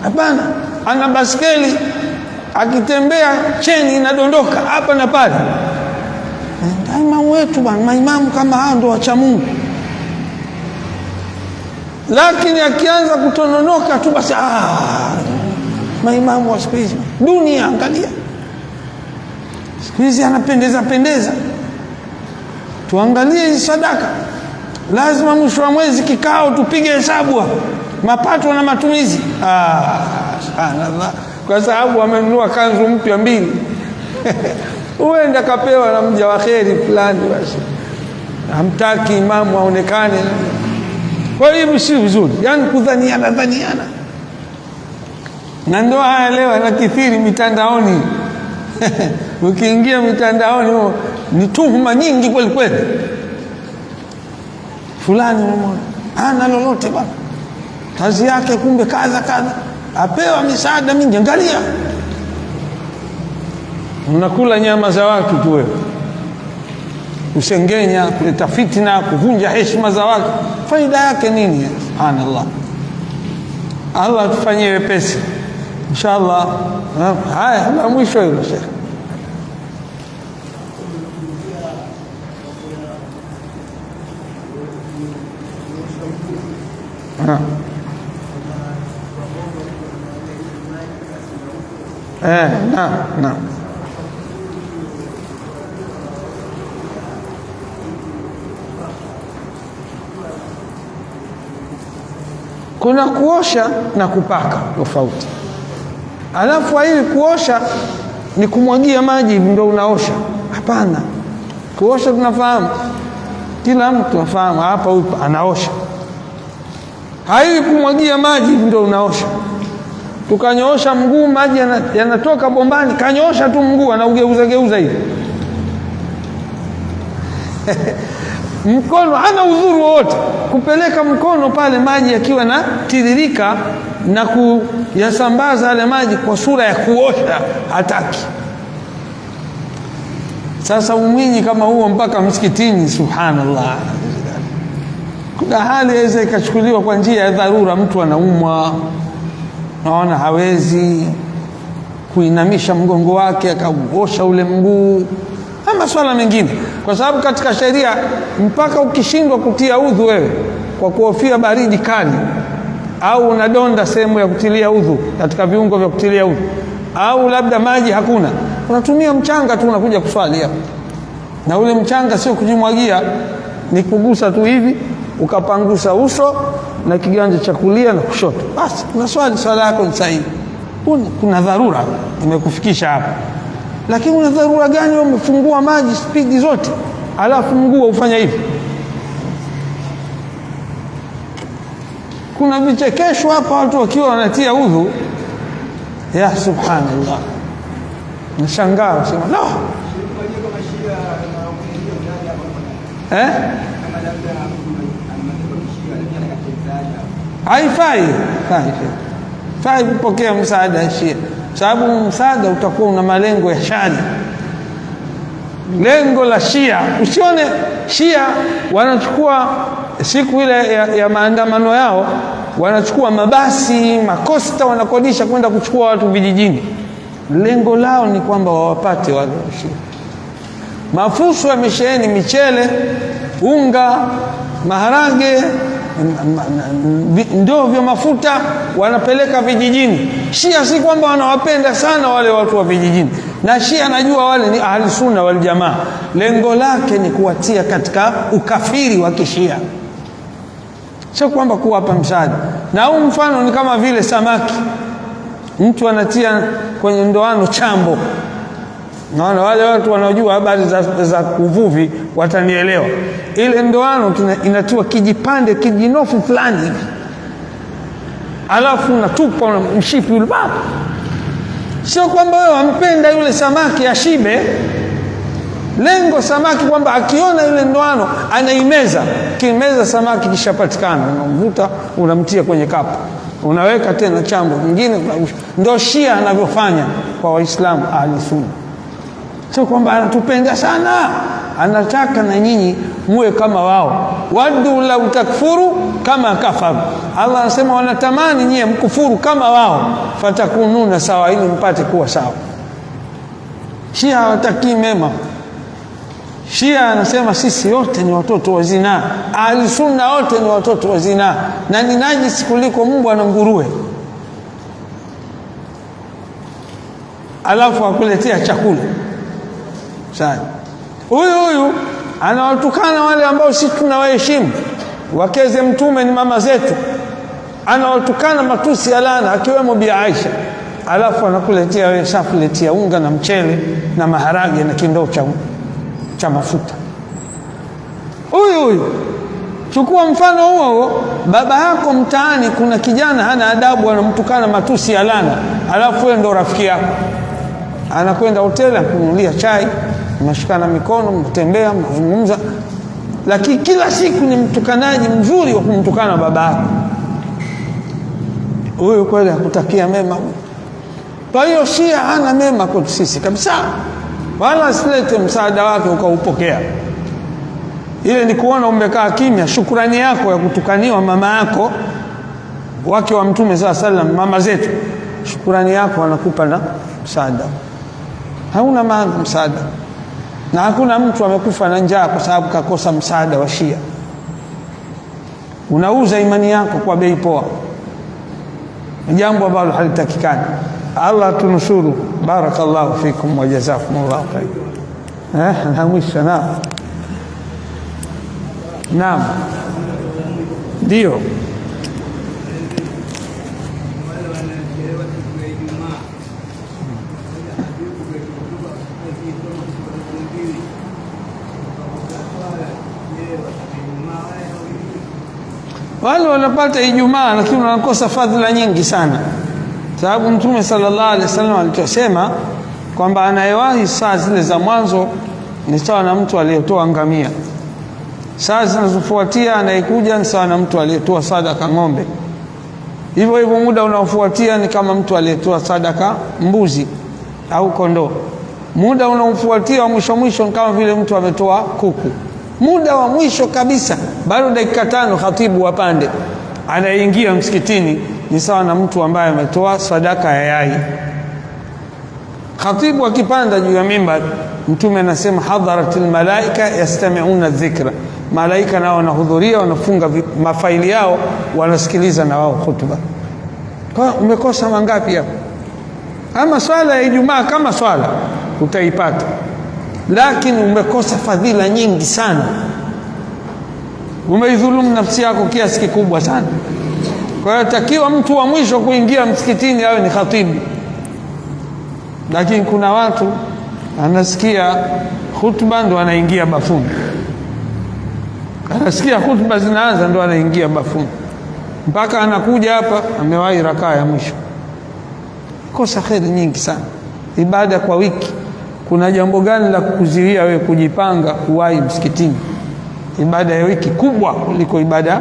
Hapana. ana baskeli, akitembea cheni inadondoka hapa na pale. Imamu wetu bwana, maimamu kama hao ndio wacha Mungu. Lakini akianza kutononoka tu basi maimamu wa siku hizi, dunia angalia siku hizi anapendeza. Tuangalie hizi sadaka, lazima mwisho wa mwezi kikao tupige hesabu mapato na matumizi. Kwa sababu wamenunua kanzu mpya 2 huenda kapewa na mja wa kheri fulani, basi hamtaki imamu aonekane. Kwa hiyo si vizuri, yani kudhaniana. Na ndio haya leo yanakithiri mitandaoni. Ukiingia mitandaoni ni tuhuma nyingi kweli kweli. Fulani hana lolote bwana, kazi yake kumbe kadha, apewa misaada mingi. Angalia, unakula nyama za watu tu wewe, kusengenya, kuleta fitna, kuvunja heshima za watu. Faida yake nini? Subhanallah. Allah tufanyie wepesi inshallah. Haya, na mwisho hilo Sheikh. Naam. Kuna kuosha na kupaka tofauti. Alafu hili kuosha ni kumwagia maji ndio unaosha. Hapana. Kuosha tunafahamu, kila mtu afahamu hapa huyu anaosha. Haili kumwagia maji ndio unaosha. Tukanyoosha mguu, maji yanatoka bombani, kanyoosha tu mguu anaugeuza hivi. Mkono hana udhuru wote kupeleka mkono pale maji yakiwa na tiririka na kuyasambaza yale maji kwa sura ya kuosha, hataki. Sasa umwinyi kama huo mpaka msikitini, subhanallah. Kuna hali yaweza ikachukuliwa kwa njia ya dharura, mtu anaumwa, naona hawezi kuinamisha mgongo wake akaosha ule mguu, ama swala mengine. Kwa sababu katika sheria mpaka ukishindwa kutia udhu wewe kwa kuhofia baridi kali, au unadonda sehemu ya kutilia udhu katika viungo vya kutilia udhu, au labda maji hakuna, unatumia mchanga tu unakuja kuswali hapo. Na ule mchanga sio kujimwagia, ni kugusa tu hivi, ukapangusa uso na kiganja cha kulia na kushoto, basi unaswali swala yako ni sahihi. Kuna dharura imekufikisha hapa. Lakini una dharura gani umefungua maji spidi zote alafu mguu ufanya hivi? Kuna vichekesho hapa watu wakiwa wanatia udhu, ya subhanallah, nashangaa sema no. Haifai kupokea msaada ya Shia, sababu msaada utakuwa una malengo ya shari. Lengo la Shia, usione Shia wanachukua siku ile ya maandamano yao, wanachukua mabasi, makosta, wanakodisha kwenda kuchukua watu vijijini. Lengo lao ni kwamba wawapate wale Shia. Mafuso yamesheheni michele, unga, maharage, ndoo vya mafuta, wanapeleka vijijini. Shia si kwamba wanawapenda sana wale watu wa vijijini, na Shia anajua wale ni ahli sunna wal jamaa. Lengo lake ni kuwatia katika ukafiri wa kishia, sio kwamba kuwapa msaada. Na huu mfano ni kama vile samaki, mtu anatia kwenye ndoano chambo. Naona wale watu wanaojua habari za uvuvi watanielewa. Ile ndoano inatiwa kijipande kijinofu fulani hivi, alafu unatupa mshipi ule baba. Sio kwamba wewe wampenda yule samaki ashibe. Lengo samaki kwamba akiona ile ndoano anaimeza. Kimeza samaki kishapatikana, unamvuta unamtia kwenye kapu, unaweka tena chambo nyingine. Ndio Shia anavyofanya kwa Waislamu ahli sunna. Sio kwamba anatupenda sana, anataka na nyinyi muwe kama wao. Waddu law takfuru kama kafaru, Allah anasema wanatamani nyinyi mkufuru kama wao, fatakununa sawa, ili mpate kuwa sawa. Shia hawataki mema. Shia anasema sisi wote ni watoto wa zinaa, ahli sunna wote ni watoto wa zinaa, na ni najisi kuliko mbwa na nguruwe. Alafu akuletea chakula sana. Huyu anawatukana wale ambao sisi tunawaheshimu, wakeze mtume ni mama zetu, anawatukana matusi ya laana, akiwemo Bi Aisha. Alafu anakuletea wewe shafleti ya unga na mchele na maharage na kindoo cha mafuta. Huyu chukua mfano huo, baba yako mtaani kuna kijana hana adabu, anamtukana matusi ya laana, alafu wewe ndo rafiki yako, anakwenda hoteli akununulia chai, mnashikana mikono, mtembea, mzungumza, lakini kila siku ni mtukanaji mzuri wa kumtukana baba yako. Huyu kweli hakutakia mema. Kwa hiyo Shia hana mema kwetu sisi kabisa, wala silete msaada wake ukaupokea. Ile ni kuona umekaa kimya, shukrani yako ya kutukaniwa mama yako, wake wa Mtume SAW, mama zetu, shukrani yako anakupa na msaada. Hauna maana msaada, na hakuna mtu amekufa na njaa kwa sababu kakosa msaada wa Shia. Unauza imani yako kwa bei poa, jambo ambalo halitakikani. Allah tunusuru. Barakallahu fikum wa jazakumullahu khair. Na mwisho naam, ndio wale wanapata Ijumaa, lakini wanakosa fadhila nyingi sana, sababu Mtume sallallahu alaihi wasallam alichosema kwamba anayewahi saa zile za mwanzo ni sawa na mtu aliyetoa ngamia, saa zinazofuatia anayekuja ni sawa na mtu aliyetoa sadaka ng'ombe, hivyo hivyo muda unaofuatia ni kama mtu aliyetoa sadaka mbuzi au kondoo, muda unaofuatia wa mwisho ni kama vile mtu ametoa kuku. Muda wa mwisho kabisa, bado dakika 5 khatibu wapande, anaingia msikitini ni sawa na mtu ambaye ametoa sadaka ya yai. Khatibu akipanda juu ya mimbar, Mtume anasema hadharatil malaika yastami'una dhikra, malaika nao wanahudhuria, wanafunga mafaili yao, wanasikiliza na wao hutuba. Kwa umekosa mangapi hapo? Ama swala ya Ijumaa kama swala utaipata, lakini umekosa fadhila nyingi sana, umeidhulumu nafsi yako kiasi kikubwa sana. Kwa hiyo takiwa mtu wa mwisho kuingia msikitini awe ni khatibu. Lakini kuna watu anasikia hutuba ndo anaingia bafuni, anasikia hutuba zinaanza ndo anaingia bafuni, mpaka anakuja hapa amewahi rakaa ya mwisho. Kosa kheri nyingi sana. Ibada kwa wiki, kuna jambo gani la kukuziwia wewe kujipanga kuwahi msikitini? Ibada ya wiki kubwa kuliko ibada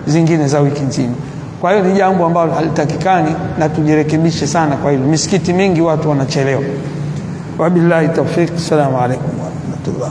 zingine za wiki nzima. Kwa hiyo ni jambo ambalo halitakikani, na tujirekebishe sana kwa hilo. Misikiti mingi watu wanachelewa. Wabillahi tawfik. Assalamu alaikum wa rahmatullah.